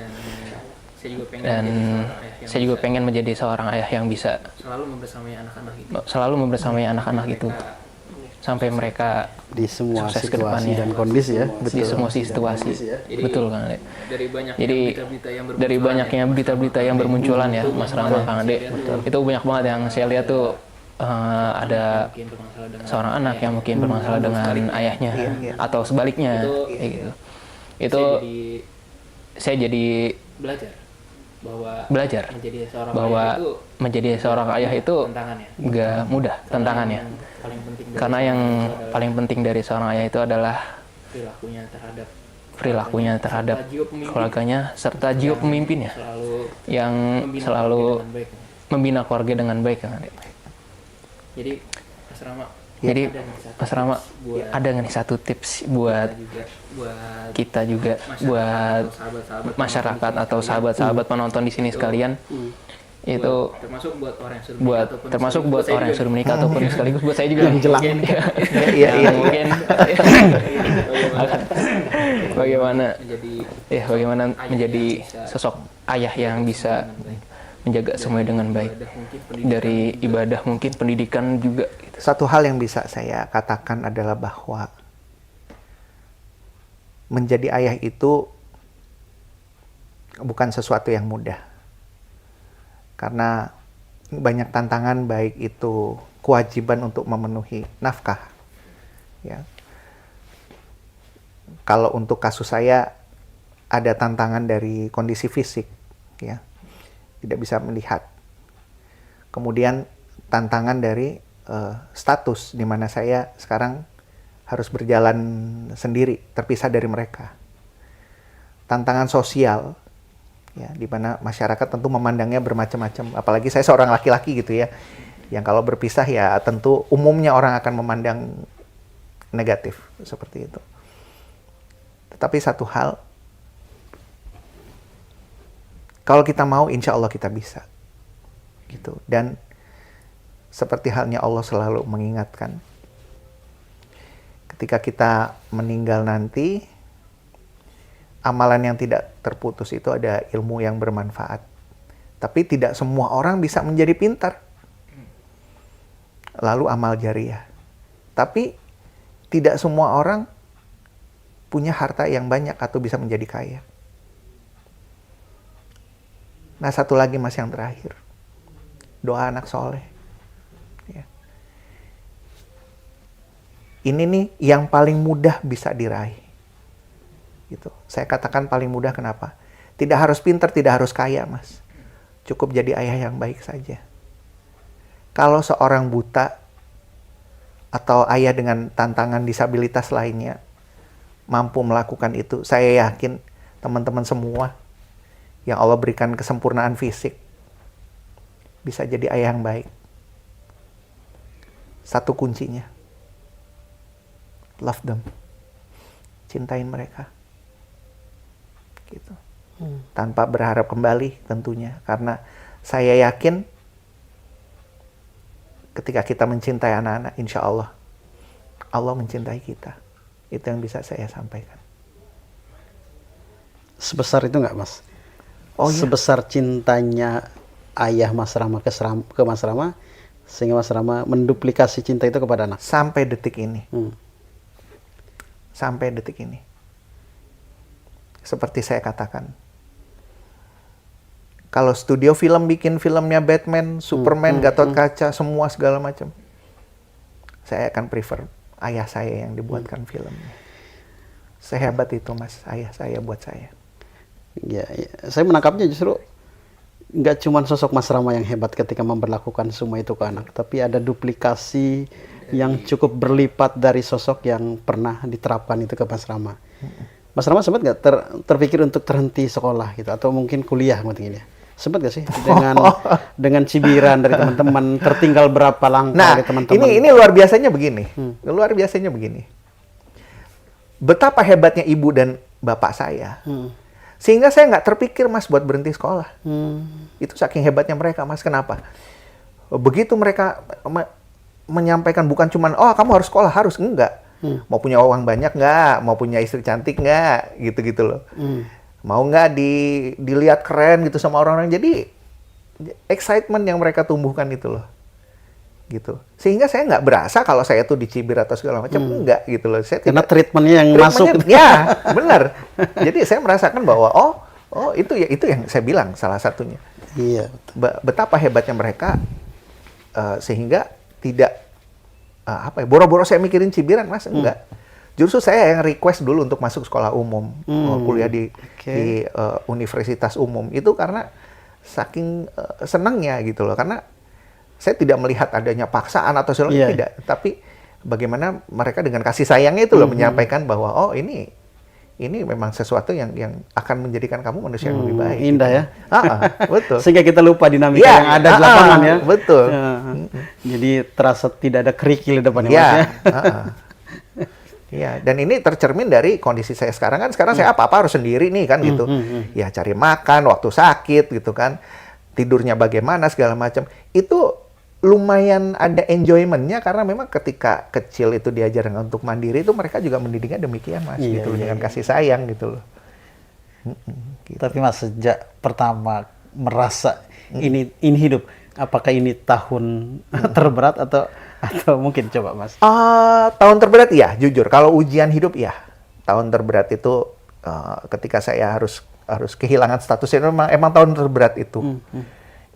Dan saya juga pengen menjadi seorang ayah yang bisa selalu membersamai anak-anak itu sampai mereka Di semua sukses ke situasi depannya. dan kondisi ya. Di semua situasi. Betul Kang Ade. Jadi dari ya, banyaknya berita-berita yang bermunculan ya Mas Rama, Kang Ade, itu banyak banget yang saya lihat tuh ada seorang anak yang mungkin bermasalah dengan ayahnya atau sebaliknya kayak gitu. Itu saya jadi belajar bahwa menjadi seorang ayah itu nggak mudah tantangannya. Karena yang paling penting dari seorang ayah itu adalah perilakunya terhadap keluarganya serta jiwa pemimpinnya yang selalu membina keluarga dengan baik, Kang Ade. Jadi Mas Rama ada nggak nih satu tips buat kita juga, buat masyarakat atau sahabat-sahabat penonton di sini sekalian, itu termasuk buat orang yang sudah menikah ataupun sekaligus buat saya juga Yang jelang. mungkin bagaimana menjadi sosok ayah yang bisa menjaga semuanya dengan baik, dari ibadah mungkin pendidikan juga gitu. Satu hal yang bisa saya katakan adalah bahwa menjadi ayah itu bukan sesuatu yang mudah. Karena banyak tantangan, baik itu kewajiban untuk memenuhi nafkah. Ya. Kalau untuk kasus saya ada tantangan dari kondisi fisik, ya. Tidak bisa melihat. Kemudian tantangan dari status di mana saya sekarang harus berjalan sendiri, terpisah dari mereka. Tantangan sosial, ya, di mana masyarakat tentu memandangnya bermacam-macam. Apalagi saya seorang laki-laki gitu ya, yang kalau berpisah ya tentu umumnya orang akan memandang negatif seperti itu. Tetapi satu hal, kalau kita mau, insya Allah kita bisa, gitu. Dan seperti halnya Allah selalu mengingatkan, ketika kita meninggal nanti, amalan yang tidak terputus itu ada ilmu yang bermanfaat. Tapi tidak semua orang bisa menjadi pintar. Lalu amal jariah. Tapi tidak semua orang punya harta yang banyak atau bisa menjadi kaya. Nah, satu lagi Mas yang terakhir. Doa anak soleh. Ya. Ini nih yang paling mudah bisa diraih. Gitu. Saya katakan paling mudah kenapa? Tidak harus pintar, tidak harus kaya, Mas. Cukup jadi ayah yang baik saja. Kalau seorang buta atau ayah dengan tantangan disabilitas lainnya mampu melakukan itu, saya yakin teman-teman semua yang Allah berikan kesempurnaan fisik bisa jadi ayah yang baik. Satu kuncinya, love them, cintain mereka, gitu. Tanpa berharap kembali tentunya, karena saya yakin ketika kita mencintai anak-anak, insya Allah Allah mencintai kita. Itu yang bisa saya sampaikan. Sebesar itu nggak, Mas? Oh iya. Sebesar cintanya ayah Mas Rama ke Mas Rama, sehingga Mas Rama menduplikasi cinta itu kepada anak. Sampai detik ini. Sampai detik ini. Seperti saya katakan, kalau studio film bikin filmnya Batman, Superman, Gatot Kaca, semua segala macam, saya akan prefer ayah saya yang dibuatkan filmnya. Sehebat itu Mas, ayah saya buat saya. Ya, saya menangkapnya justru nggak cuma sosok Mas Rama yang hebat ketika memperlakukan semua itu ke anak, tapi ada duplikasi yang cukup berlipat dari sosok yang pernah diterapkan itu ke Mas Rama. Mas Rama sempat nggak terpikir untuk terhenti sekolah gitu, atau mungkin kuliah mungkin ya? Sempat nggak sih dengan cibiran dari teman-teman, tertinggal berapa langkah dari teman-teman? Ini luar biasanya begini, luar biasanya begini. Betapa hebatnya ibu dan bapak saya. Sehingga saya nggak terpikir, Mas, buat berhenti sekolah. Itu saking hebatnya mereka, Mas. Kenapa? Begitu mereka menyampaikan bukan cuman, oh kamu harus sekolah, harus. Enggak. Mau punya uang banyak nggak? Mau punya istri cantik nggak? Gitu-gitu loh. Mau nggak dilihat keren gitu sama orang-orang. Jadi excitement yang mereka tumbuhkan itu loh. Gitu. Sehingga saya nggak berasa kalau saya tuh dicibir atau segala macam. Enggak gitu loh. Saya Karena tidak, treatmentnya yang masuk. ya, benar. Jadi saya merasakan bahwa oh itu yang saya bilang salah satunya. Iya. Betapa hebatnya mereka sehingga tidak boro-boro saya mikirin cibiran, Mas. Enggak. Justru saya yang request dulu untuk masuk sekolah umum, kuliah di universitas umum. Itu karena saking senangnya gitu loh. Karena saya tidak melihat adanya paksaan atau segala tidak, tapi bagaimana mereka dengan kasih sayangnya itu loh menyampaikan bahwa oh ini memang sesuatu yang akan menjadikan kamu manusia yang lebih baik. Indah gitu. Betul. Sehingga kita lupa dinamika yang ada di lapangan ya. Betul. Jadi terasa tidak ada kerikil di depannya. Iya. Iya. Dan ini tercermin dari kondisi saya sekarang kan. Sekarang saya apa-apa harus sendiri nih kan gitu. Ya cari makan waktu sakit gitu kan. Tidurnya bagaimana segala macam. Itu lumayan ada enjoyment-nya karena memang ketika kecil itu diajarkan untuk mandiri itu mereka juga mendidiknya demikian, Mas, gitu dengan kasih sayang gitu loh. Gitu. Tapi Mas, sejak pertama merasa ini hidup, apakah ini tahun terberat atau mungkin coba Mas? Tahun terberat ya, jujur. Kalau ujian hidup ya, tahun terberat itu ketika saya harus kehilangan statusnya emang tahun terberat itu.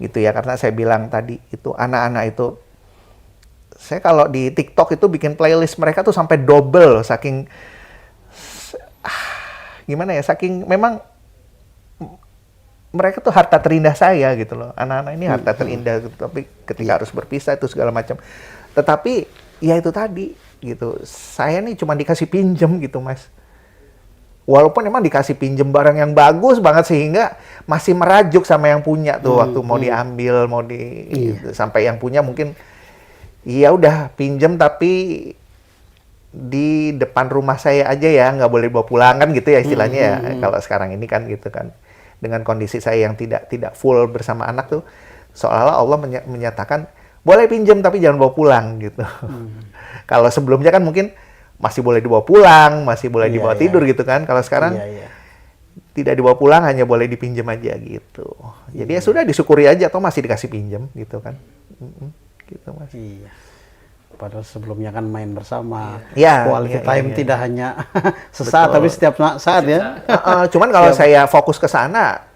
Gitu ya, karena saya bilang tadi itu anak-anak itu saya kalau di TikTok itu bikin playlist mereka tuh sampai double saking gimana ya, saking memang mereka tuh harta terindah saya gitu loh. Anak-anak ini harta terindah gitu, tapi ketika harus berpisah itu segala macam. Tetapi ya itu tadi gitu. Saya nih cuma dikasih pinjem gitu, Mas. Walaupun emang dikasih pinjem barang yang bagus banget sehingga masih merajuk sama yang punya tuh waktu mau diambil, gitu. Sampai yang punya mungkin ya udah pinjem tapi di depan rumah saya aja ya, nggak boleh bawa pulang kan gitu ya istilahnya ya. Kalau sekarang ini kan gitu kan. Dengan kondisi saya yang tidak full bersama anak tuh seolah-olah Allah menyatakan boleh pinjem tapi jangan bawa pulang gitu. Kalau sebelumnya kan mungkin masih boleh dibawa pulang, masih boleh dibawa tidur gitu kan. Kalau sekarang tidak dibawa pulang, hanya boleh dipinjam aja gitu. Jadi ya sudah disyukuri aja, atau masih dikasih pinjam gitu kan. Gitu, Mas. Iya. Padahal sebelumnya kan main bersama, Ya, quality time tidak hanya sesaat, tapi setiap saat ya. Cuman kalau saya fokus ke sana,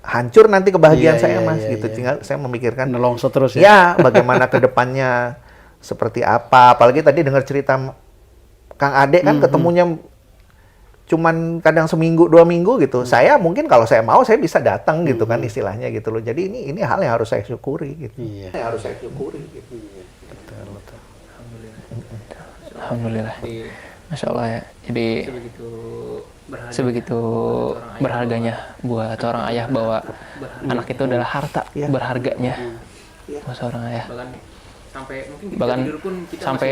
hancur nanti kebahagiaan saya, Mas. Gitu. Tinggal saya memikirkan Nelongso terus ya. Ya, bagaimana ke depannya seperti apa. Apalagi tadi dengar cerita Kang Ade kan ketemunya cuman kadang seminggu 2 minggu gitu. Saya mungkin kalau saya mau saya bisa datang gitu kan istilahnya gitu loh. Jadi ini hal yang harus saya syukuri gitu. Iya. Yang harus saya syukuri gitu. Betul. Alhamdulillah. Masya Allah ya. Jadi sebegitu berharganya buat seorang ayah bahwa anak itu adalah harta berharganya buat seorang ayah. Bahkan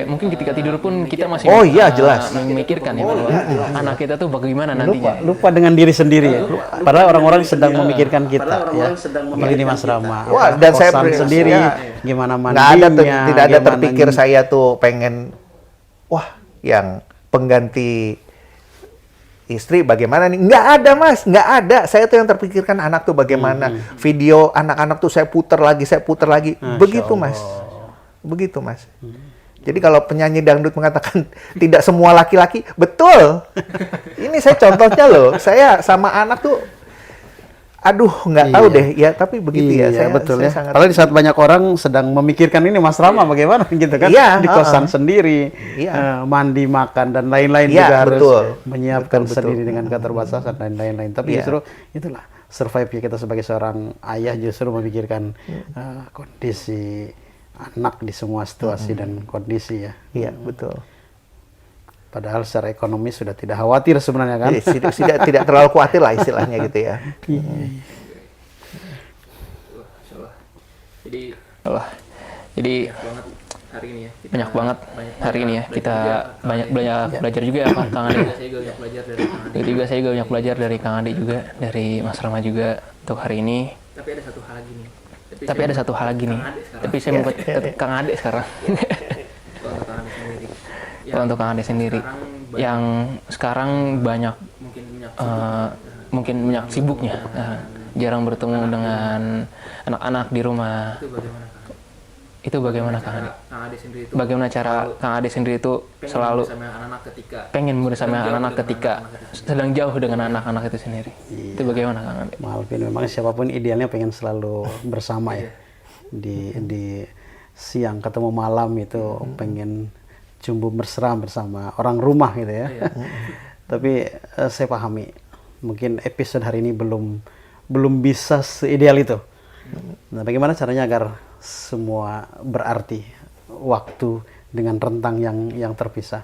mungkin ketika tidur pun kita masih jelas memikirkan ya bahwa anak kita tuh bagaimana nantinya. Lupa dengan diri sendiri ya. Padahal orang-orang sedang memikirkan kita ya. Begini Mas Rama. Wah, dan saya sendiri gimana Nggak mandinya. ada tidak ada terpikir saya tuh pengen yang pengganti istri bagaimana nih? Nggak ada, Mas. Nggak ada. Saya tuh yang terpikirkan anak tuh bagaimana. Video anak-anak tuh saya putar lagi. Begitu, Mas. Begitu, Mas. Jadi kalau penyanyi dangdut mengatakan tidak semua laki-laki, betul. Ini saya contohnya loh. Saya sama anak tuh, aduh nggak tahu deh. Ya tapi begitu ya. Saya betul ya. sangat... Padahal di saat banyak orang sedang memikirkan ini Mas Rama bagaimana gitu kan. Di kosan sendiri, mandi, makan dan lain-lain juga harus menyiapkan sendiri dengan keterbatasan dan lain-lain. Tapi justru itulah survive kita sebagai seorang ayah justru memikirkan kondisi anak di semua situasi dan kondisi ya. Iya, betul. Padahal secara ekonomi sudah tidak khawatir sebenarnya kan. Tidak terlalu khawatir lah istilahnya gitu ya. Jadi hari ini ya. Banyak banget hari ini ya. Kita banyak belajar juga ya Kang Ade. Saya juga banyak belajar dari Kang Ade. Begitu juga saya juga banyak belajar dari Kang Ade juga, dari Mas Rama juga untuk hari ini. Tapi ada satu hal lagi nih. Tapi ada satu hal lagi nih. Tapi saya mau ke Kang Ade sekarang. Kalau Kang Ade sendiri. Kalau untuk Kang Ade sendiri, yang sekarang banyak mungkin banyak sibuknya, jarang bertemu dengan anak-anak di rumah. Itu bagaimana Kang Ade? Itu bagaimana Kang Ade? Kang Ade sendiri itu Bagaimana cara Kang Ade sendiri itu selalu bersama anak-anak ketika pengen bersama anak-anak ketika sedang jauh dengan anak-anak itu sendiri? Itu bagaimana Kang Ade? Malvin, memang siapapun idealnya pengen selalu bersama ya. Di siang ketemu malam itu pengen jumbo mesra bersama orang rumah gitu ya. Tapi saya pahami, mungkin episode hari ini belum bisa seideal itu. Nah, bagaimana caranya agar semua berarti waktu dengan rentang yang terpisah?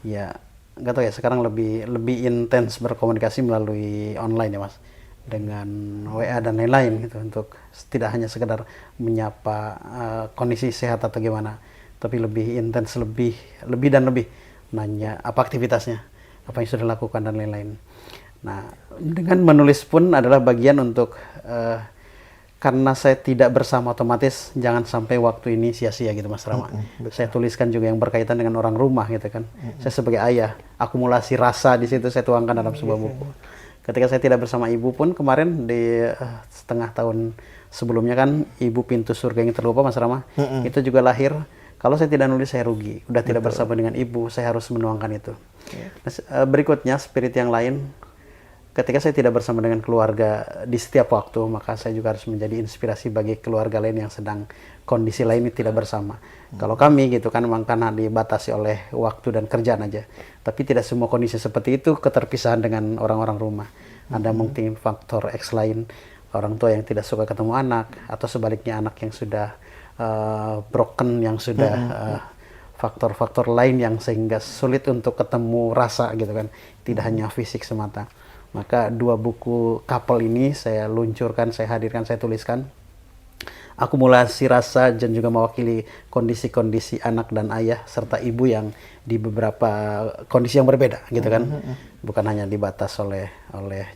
Ya, nggak tahu ya. Sekarang lebih intens berkomunikasi melalui online ya Mas, dengan WA dan lain-lain gitu, untuk tidak hanya sekedar menyapa kondisi sehat atau gimana, tapi lebih intens, lebih dan lebih nanya apa aktivitasnya, apa yang sudah dilakukan dan lain-lain. Nah, dengan menulis pun adalah bagian untuk karena saya tidak bersama, otomatis jangan sampai waktu ini sia-sia gitu Mas Rama. Saya tuliskan juga yang berkaitan dengan orang rumah gitu kan. Saya sebagai ayah, akumulasi rasa di situ saya tuangkan dalam sebuah buku. Ketika saya tidak bersama ibu pun kemarin di setengah tahun sebelumnya kan, Ibu Pintu Surga yang Terlupa Mas Rama, itu juga lahir. Kalau saya tidak nulis saya rugi. Udah tidak bersama dengan ibu, saya harus menuangkan itu. Nah, berikutnya spirit yang lain, ketika saya tidak bersama dengan keluarga di setiap waktu, maka saya juga harus menjadi inspirasi bagi keluarga lain yang sedang kondisi lain tidak bersama. Kalau kami gitu kan memang karena dibatasi oleh waktu dan kerjaan aja. Tapi tidak semua kondisi seperti itu keterpisahan dengan orang-orang rumah. Ada mungkin faktor X lain, orang tua yang tidak suka ketemu anak, atau sebaliknya anak yang sudah broken, yang sudah faktor-faktor lain yang sehingga sulit untuk ketemu rasa gitu kan. Tidak hanya fisik semata. Maka 2 buku couple ini saya luncurkan, saya hadirkan, saya tuliskan. Akumulasi rasa dan juga mewakili kondisi-kondisi anak dan ayah serta ibu yang di beberapa kondisi yang berbeda gitu kan. Bukan hanya dibatas oleh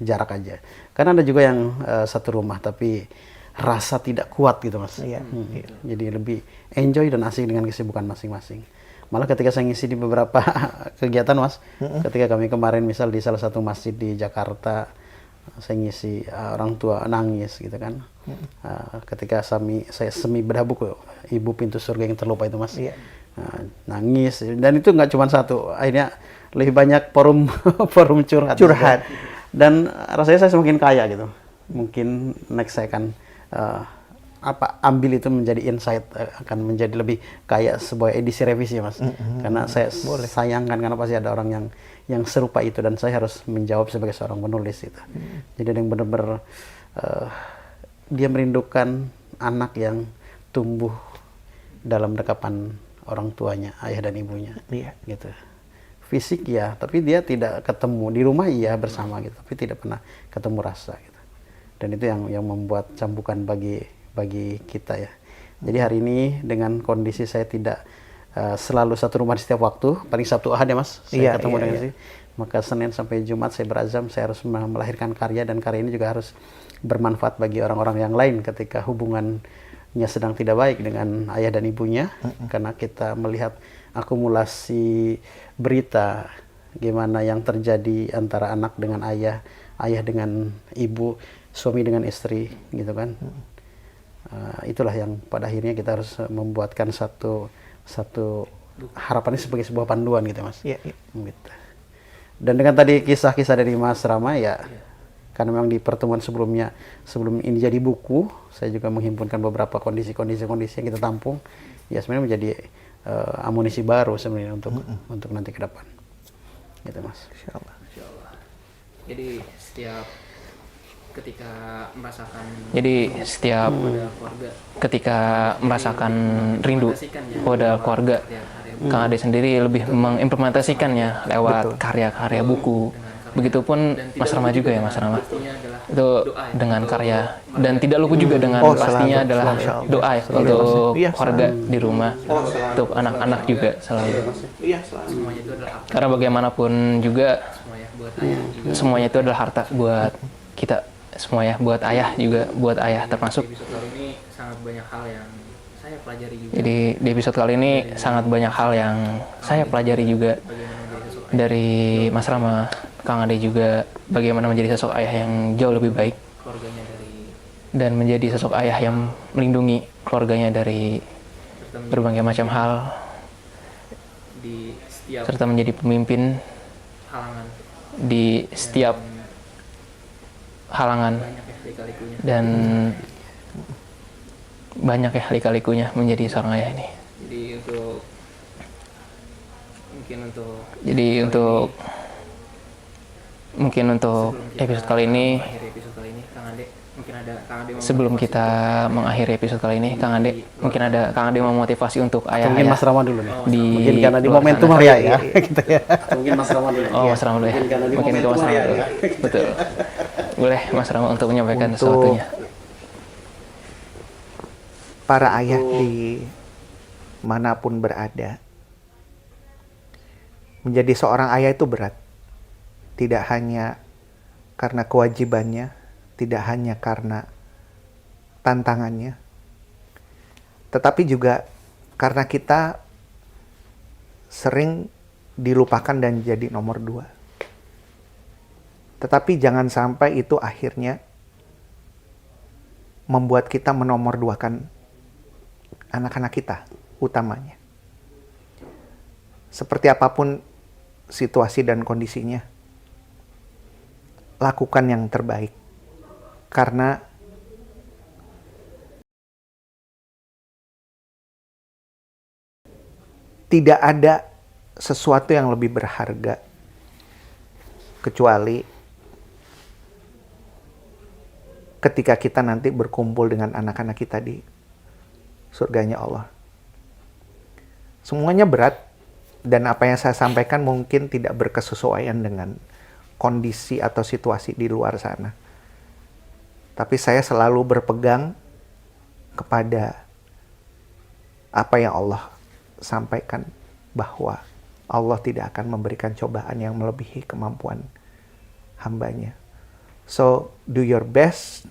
jarak aja. Karena ada juga yang satu rumah tapi rasa tidak kuat gitu Mas. Jadi lebih enjoy dan asik dengan kesibukan masing-masing. Malah ketika saya ngisi di beberapa kegiatan Mas, ketika kami kemarin misal di salah satu masjid di Jakarta, saya ngisi orang tua nangis gitu kan. Ketika saya semi bedah buku Ibu Pintu Surga yang Terlupa itu Mas, nangis, dan itu nggak cuma satu, akhirnya lebih banyak forum curhat. Dan rasanya saya semakin kaya gitu. Mungkin next saya akan ambil itu menjadi insight, akan menjadi lebih kayak sebuah edisi revisi Mas. Karena saya sayangkan karena pasti ada orang yang serupa itu, dan saya harus menjawab sebagai seorang penulis itu. Jadi ada yang benar-benar dia merindukan anak yang tumbuh dalam dekapan orang tuanya, ayah dan ibunya. Gitu. Fisik ya, tapi dia tidak ketemu di rumah, iya bersama gitu, tapi tidak pernah ketemu rasa gitu. Dan itu yang membuat cambukan bagi kita ya. Jadi hari ini dengan kondisi saya tidak selalu satu rumah di setiap waktu, paling Sabtu Ahad ya Mas, saya ketemu dengan istri. Maka Senin sampai Jumat saya berazam, saya harus melahirkan karya, dan karya ini juga harus bermanfaat bagi orang-orang yang lain ketika hubungannya sedang tidak baik dengan ayah dan ibunya. Karena kita melihat akumulasi berita gimana yang terjadi antara anak dengan ayah, ayah dengan ibu, suami dengan istri gitu kan. Itulah yang pada akhirnya kita harus membuatkan satu harapannya sebagai sebuah panduan gitu Mas. Gitu. Dan dengan tadi kisah-kisah dari Mas Rama ya, karena memang di pertemuan sebelumnya, sebelum ini jadi buku, saya juga menghimpunkan beberapa kondisi-kondisi yang kita tampung, ya sebenarnya menjadi amunisi baru sebenarnya untuk nanti ke depan. Gitu Mas. Insyaallah. Jadi setiap ketika merasakan rindu pada keluarga, Kang Ade sendiri lebih mengimplementasikannya lewat karya-karya buku, Begitupun Dan tidak Mas Rama lupa juga ya Mas Rama. pastinya adalah Itu doa ya. dengan karya dan tidak lupa juga dengan Oh, pastinya selalu, adalah selalu. doa ya Selalu, untuk Mas. Iya, keluarga di rumah, untuk anak-anak juga selalu. Iya, selalu. Semuanya itu adalah harta Karena bagaimanapun juga semua ya buat ayah juga. semuanya itu adalah harta buat kita semua ya, buat ayah juga, buat ayah termasuk. Di episode kali ini sangat banyak hal yang saya pelajari juga. Jadi di episode kali ini sangat banyak hal yang saya pelajari juga Bagaimana menjadi sosok dari Mas Rama, Kang Ade juga, bagaimana menjadi sosok ayah yang jauh lebih baik keluarganya dari dan menjadi sosok ayah yang melindungi keluarganya dari serta berbagai macam hal di setiap serta menjadi pemimpin halangan di setiap halangan banyak ya lika-likunya. dan banyak ya lika-likunya menjadi seorang ayah ini. Jadi Mungkin untuk sebelum kita episode kali ini, mengakhiri episode kali ini, Kang Ade mungkin ada Kang Ade mau sebelum motivasi kita mengakhiri episode kali ini, Kang Ade mungkin ada Kang Ade mau motivasi untuk Mungkin ayah-ayah Mas Rama dulu nih. di Mungkin karena di luar momentum sana. hari ya, gitu ya. Mungkin Mas Rama dulu. Oh, Mas Rama dulu ya. Mungkin karena di Mungkin itu Mas momentum Rama hari dulu. ya. Betul. Boleh Mas Rama untuk menyampaikan Untuk sesuatunya. para ayah di manapun berada, menjadi seorang ayah itu berat. Tidak hanya karena kewajibannya, tidak hanya karena tantangannya, tetapi juga karena kita sering dilupakan dan jadi nomor dua. Tetapi jangan sampai itu akhirnya membuat kita menomorduakan anak-anak kita utamanya. Seperti apapun situasi dan kondisinya, lakukan yang terbaik. Karena tidak ada sesuatu yang lebih berharga kecuali ketika kita nanti berkumpul dengan anak-anak kita di surganya Allah. Semuanya berat, dan apa yang saya sampaikan mungkin tidak berkesesuaian dengan kondisi atau situasi di luar sana. Tapi saya selalu berpegang kepada apa yang Allah sampaikan, bahwa Allah tidak akan memberikan cobaan yang melebihi kemampuan hambanya. So, do your best,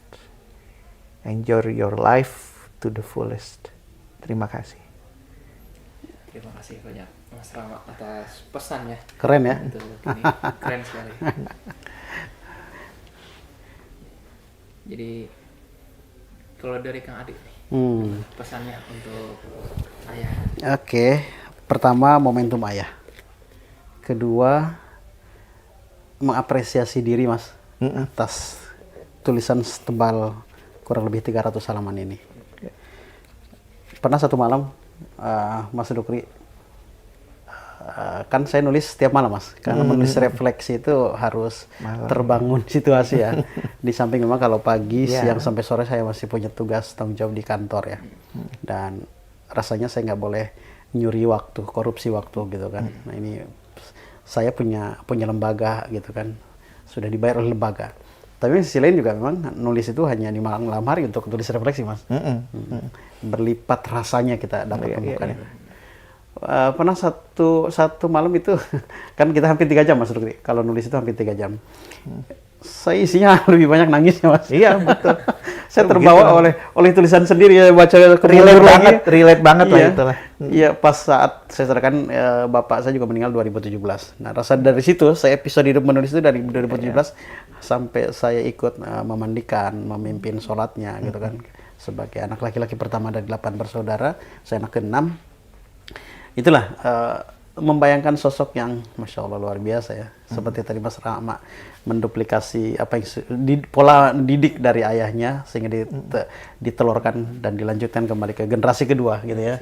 enjoy your life to the fullest. Terima kasih. Terima kasih banyak Mas Rama atas pesannya. Keren ya. Untuk ini keren sekali. Jadi kalau dari Kang Ade nih, pesannya untuk ayah. Oke, pertama momentum ayah. Kedua, mengapresiasi diri Mas atas tulisan setebal kurang lebih 300 halaman ini. Pernah satu malam Mas Dukri, kan saya nulis setiap malam Mas, karena menulis refleksi itu harus terbangun situasi ya. Di samping memang kalau pagi, siang sampai sore saya masih punya tugas tanggung jawab di kantor ya. Dan rasanya saya nggak boleh nyuri waktu, korupsi waktu gitu kan. Nah ini saya punya lembaga gitu kan, sudah dibayar oleh lembaga. Tapi di sisi lain juga memang nulis itu hanya di malam hari untuk tulis refleksi Mas. Berlipat rasanya kita dapat temukan. Pernah satu malam itu kan kita hampir 3 jam Mas Rukri. Kalau nulis itu hampir 3 jam. Saya isinya lebih banyak nangisnya Mas. Iya, betul. Saya terbawa oleh tulisan sendiri ya, baca relate banget lah itu lah. Iya, pas saat saya sadarkan bapak saya juga meninggal 2017. Nah, rasa dari situ saya episode hidup menulis itu dari 2017 sampai saya ikut memandikan, memimpin sholatnya gitu kan. Sebagai anak laki-laki pertama dari 8 bersaudara, saya anak ke-6. Itulah membayangkan sosok yang Masya Allah luar biasa ya. Seperti tadi Mas Rama menduplikasi apa yang pola didik dari ayahnya sehingga ditelurkan dan dilanjutkan kembali ke generasi kedua gitu ya.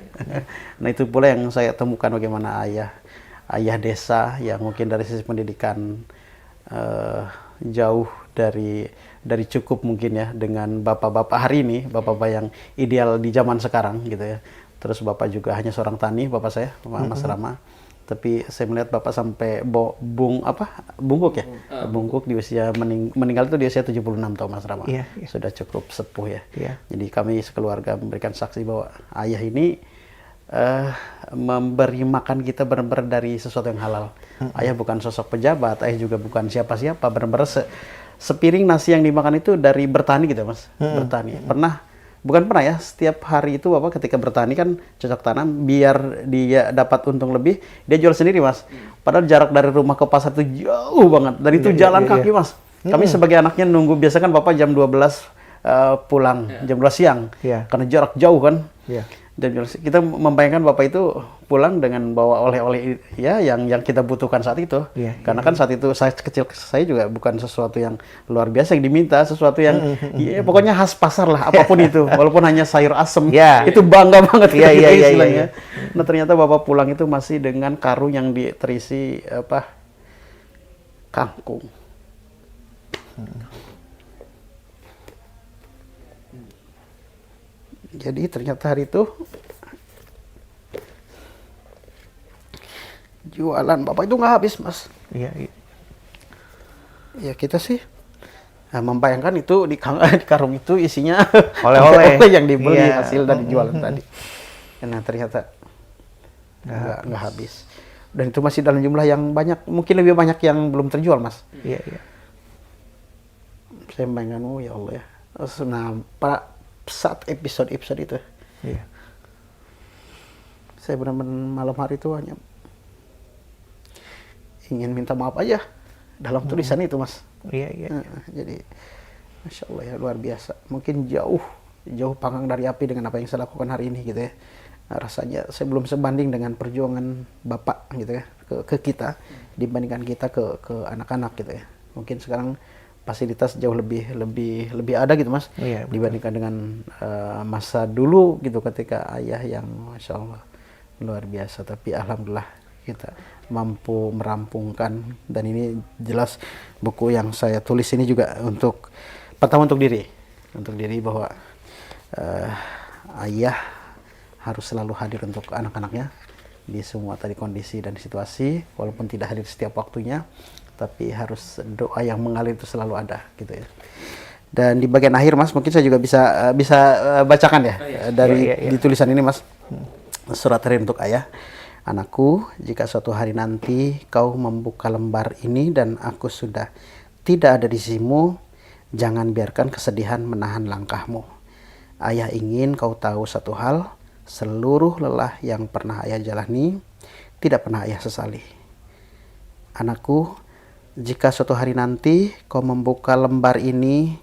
Nah itu pula yang saya temukan bagaimana ayah desa yang mungkin dari sisi pendidikan jauh dari cukup mungkin ya dengan bapak-bapak hari ini, bapak-bapak yang ideal di zaman sekarang gitu ya. Terus bapak juga hanya seorang tani, bapak saya, Mas Rama. Tapi saya melihat Bapak sampai bungkuk ya. Bungkuk di usia meninggal itu di usia 76 tahun Mas Rama. Iya, iya. Sudah cukup sepuh ya. Iya. Jadi kami sekeluarga memberikan saksi bahwa ayah ini memberi makan kita benar-benar dari sesuatu yang halal. Ayah bukan sosok pejabat, ayah juga bukan siapa-siapa, benar-benar sepiring nasi yang dimakan itu dari bertani gitu Mas. Bertani. Bukan pernah ya, setiap hari itu Bapak ketika bertani kan cocok tanam, biar dia dapat untung lebih, dia jual sendiri Mas. Padahal jarak dari rumah ke pasar itu jauh banget, dan itu jalan kaki Mas. Kami sebagai anaknya nunggu, biasa kan Bapak jam 12 pulang, jam 12 siang, karena jarak jauh kan. Dan kita membayangkan Bapak itu pulang dengan bawa oleh-oleh ya yang kita butuhkan saat itu. Karena kan saat itu saya kecil, saya juga bukan sesuatu yang luar biasa yang diminta, sesuatu yang ya, pokoknya khas pasar lah apapun itu, walaupun hanya sayur asem. Itu bangga banget istilahnya. Nah, ternyata Bapak pulang itu masih dengan karung yang terisi kangkung. Jadi ternyata hari itu jualan Bapak itu nggak habis Mas. Ya kita sih membayangkan itu di karung itu isinya oleh-oleh yang dibeli hasil dari jualan tadi. Nah ternyata nggak habis. Dan itu masih dalam jumlah yang banyak, mungkin lebih banyak yang belum terjual Mas. Saya membayangkan, oh ya Allah ya. Nah saat episode itu saya benar-benar malam hari itu hanya ingin minta maaf aja dalam tulisan itu Mas. Jadi Masya Allah ya, luar biasa, mungkin jauh panggang dari api dengan apa yang saya lakukan hari ini gitu ya. Rasanya saya belum sebanding dengan perjuangan Bapak gitu ya ke kita dibandingkan kita ke anak-anak gitu ya. Mungkin sekarang fasilitas jauh lebih ada gitu Mas, dibandingkan dengan masa dulu gitu ketika ayah yang Masya Allah luar biasa. Tapi alhamdulillah kita mampu merampungkan, dan ini jelas buku yang saya tulis ini juga pertama untuk diri bahwa ayah harus selalu hadir untuk anak-anaknya di semua tadi kondisi dan situasi, walaupun tidak hadir setiap waktunya, tapi harus doa yang mengalir itu selalu ada gitu ya. Dan di bagian akhir Mas, mungkin saya juga bisa bacakan ya di tulisan ini Mas. Surat terakhir untuk ayah. Anakku, jika suatu hari nanti kau membuka lembar ini dan aku sudah tidak ada di sisimu, jangan biarkan kesedihan menahan langkahmu. Ayah ingin kau tahu satu hal, seluruh lelah yang pernah ayah jalani tidak pernah ayah sesali. Anakku, jika suatu hari nanti kau membuka lembar ini,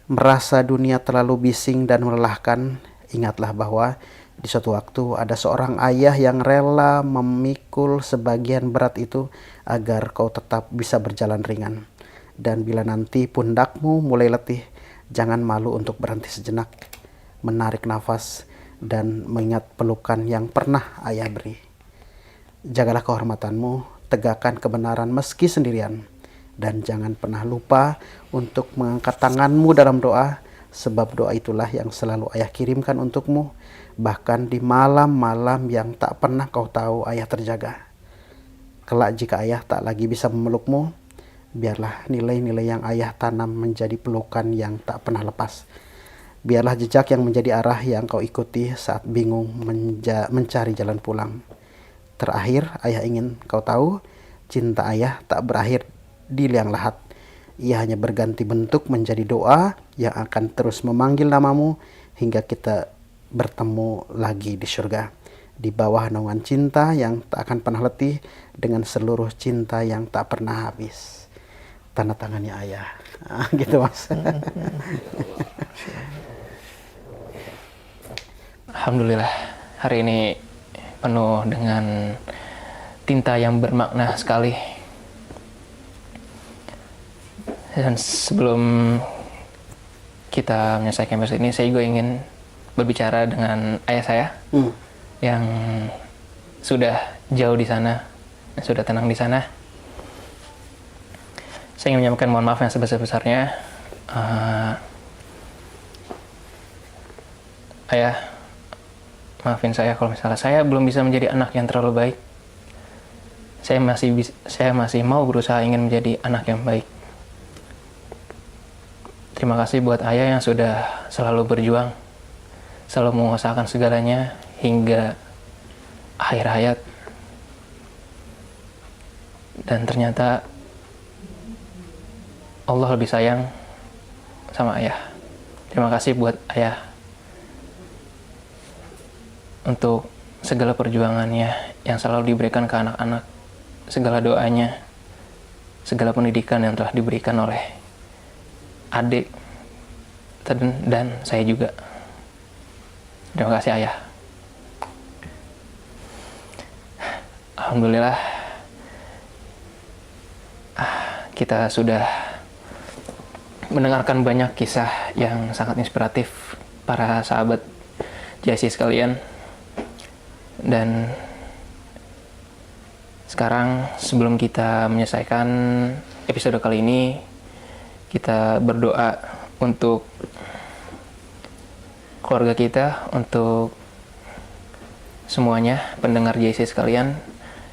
merasa dunia terlalu bising dan melelahkan, ingatlah bahwa di suatu waktu ada seorang ayah yang rela memikul sebagian berat itu agar kau tetap bisa berjalan ringan. Dan bila nanti pundakmu mulai letih, jangan malu untuk berhenti sejenak, menarik nafas, dan mengingat pelukan yang pernah ayah beri. Jagalah kehormatanmu, tegakkan kebenaran meski sendirian, dan jangan pernah lupa untuk mengangkat tanganmu dalam doa, sebab doa itulah yang selalu ayah kirimkan untukmu, bahkan di malam-malam yang tak pernah kau tahu ayah terjaga. Kelak jika ayah tak lagi bisa memelukmu, biarlah nilai-nilai yang ayah tanam menjadi pelukan yang tak pernah lepas. Biarlah jejak yang menjadi arah yang kau ikuti saat bingung mencari jalan pulang. Terakhir, ayah ingin kau tahu, cinta ayah tak berakhir di liang lahat. Ia hanya berganti bentuk menjadi doa yang akan terus memanggil namamu hingga kita bertemu lagi di surga, di bawah naungan cinta yang tak akan pernah letih, dengan seluruh cinta yang tak pernah habis. Tanda tangannya ayah. Gitu Mas. Alhamdulillah, hari ini penuh dengan tinta yang bermakna sekali. Dan sebelum kita menyelesaikan episode ini, saya juga ingin berbicara dengan ayah saya yang sudah jauh di sana, yang sudah tenang di sana. Saya ingin menyampaikan mohon maaf yang sebesar-besarnya. Ayah, maafin saya kalau misalnya saya belum bisa menjadi anak yang terlalu baik. saya masih mau berusaha ingin menjadi anak yang baik. Terima kasih buat ayah yang sudah selalu berjuang, selalu mengusahakan segalanya hingga akhir hayat. Dan ternyata Allah lebih sayang sama ayah. Terima kasih buat ayah untuk segala perjuangannya yang selalu diberikan ke anak-anak, segala doanya, segala pendidikan yang telah diberikan oleh adik dan saya juga. Terima kasih ayah. Alhamdulillah kita sudah mendengarkan banyak kisah yang sangat inspiratif para sahabat JIC sekalian. Dan sekarang sebelum kita menyelesaikan episode kali ini, kita berdoa untuk keluarga kita, untuk semuanya pendengar JIC sekalian,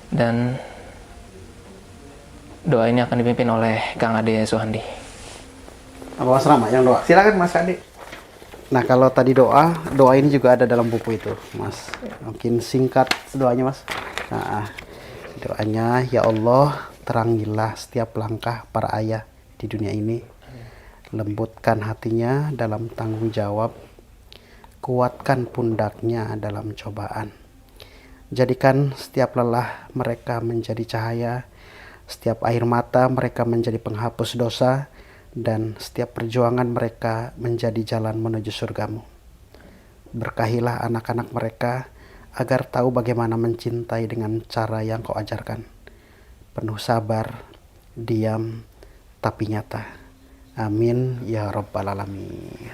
dan doa ini akan dipimpin oleh Kang Ade Suhandi. Mas Rama yang doa. Silakan Mas Ade. Nah, kalau tadi doa ini juga ada dalam buku itu, Mas. Mungkin singkat doanya, Mas. Nah, doanya, ya Allah, terangilah setiap langkah para ayah di dunia ini. Lembutkan hatinya dalam tanggung jawab. Kuatkan pundaknya dalam cobaan. Jadikan setiap lelah mereka menjadi cahaya, setiap air mata mereka menjadi penghapus dosa, dan setiap perjuangan mereka menjadi jalan menuju surgamu. Berkahilah anak-anak mereka agar tahu bagaimana mencintai dengan cara yang kau ajarkan. Penuh sabar, diam, tapi nyata. Amin ya rabbal alamin.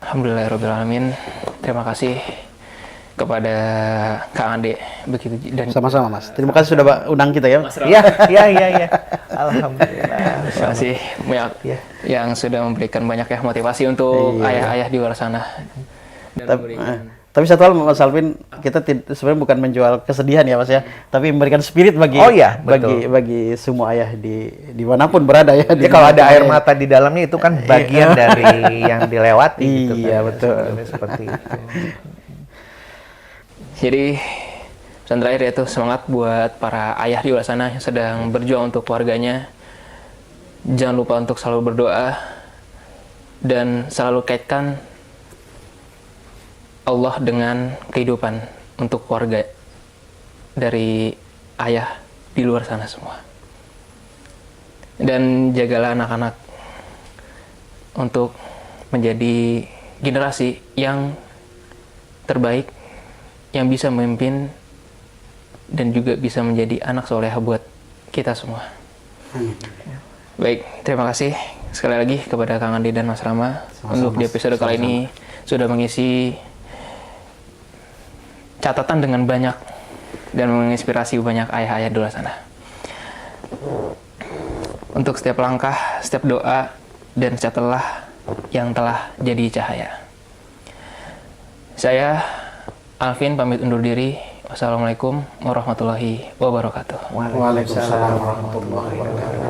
Alhamdulillahirrahmanirrahim. Terima kasih kepada Kang Ade begitu, dan Sama-sama, Mas. Terima kasih sudah undang kita ya. Iya. Alhamdulillah. terima kasih banyak Ya. yang sudah memberikan banyak ya motivasi untuk Iya. ayah-ayah di luar sana. Dan Tapi satu hal, Mas Alvin, kita sebenarnya bukan menjual kesedihan ya, Mas ya, tapi memberikan spirit bagi Oh iya, betul. bagi semua ayah dimanapun berada ya. Ya kalau ada air mata di dalamnya itu kan bagian dari yang dilewati gitu kan. Iya, betul. Sebenarnya seperti itu. Jadi pesan terakhir yaitu semangat buat para ayah di luar sana yang sedang berjuang untuk keluarganya. Jangan lupa untuk selalu berdoa dan selalu kaitkan Allah dengan kehidupan untuk keluarga dari ayah di luar sana semua. Dan jagalah anak-anak untuk menjadi generasi yang terbaik, yang bisa memimpin dan juga bisa menjadi anak soleha buat kita semua. Baik, terima kasih sekali lagi kepada Kang Andi dan Mas Rama untuk di episode kali ini sudah mengisi catatan dengan banyak dan menginspirasi banyak ayah-ayah di luar sana. Untuk setiap langkah, setiap doa, dan setiap telah yang telah jadi cahaya. Saya Alvin pamit undur diri. Wassalamualaikum warahmatullahi wabarakatuh. Waalaikumsalam warahmatullahi wabarakatuh.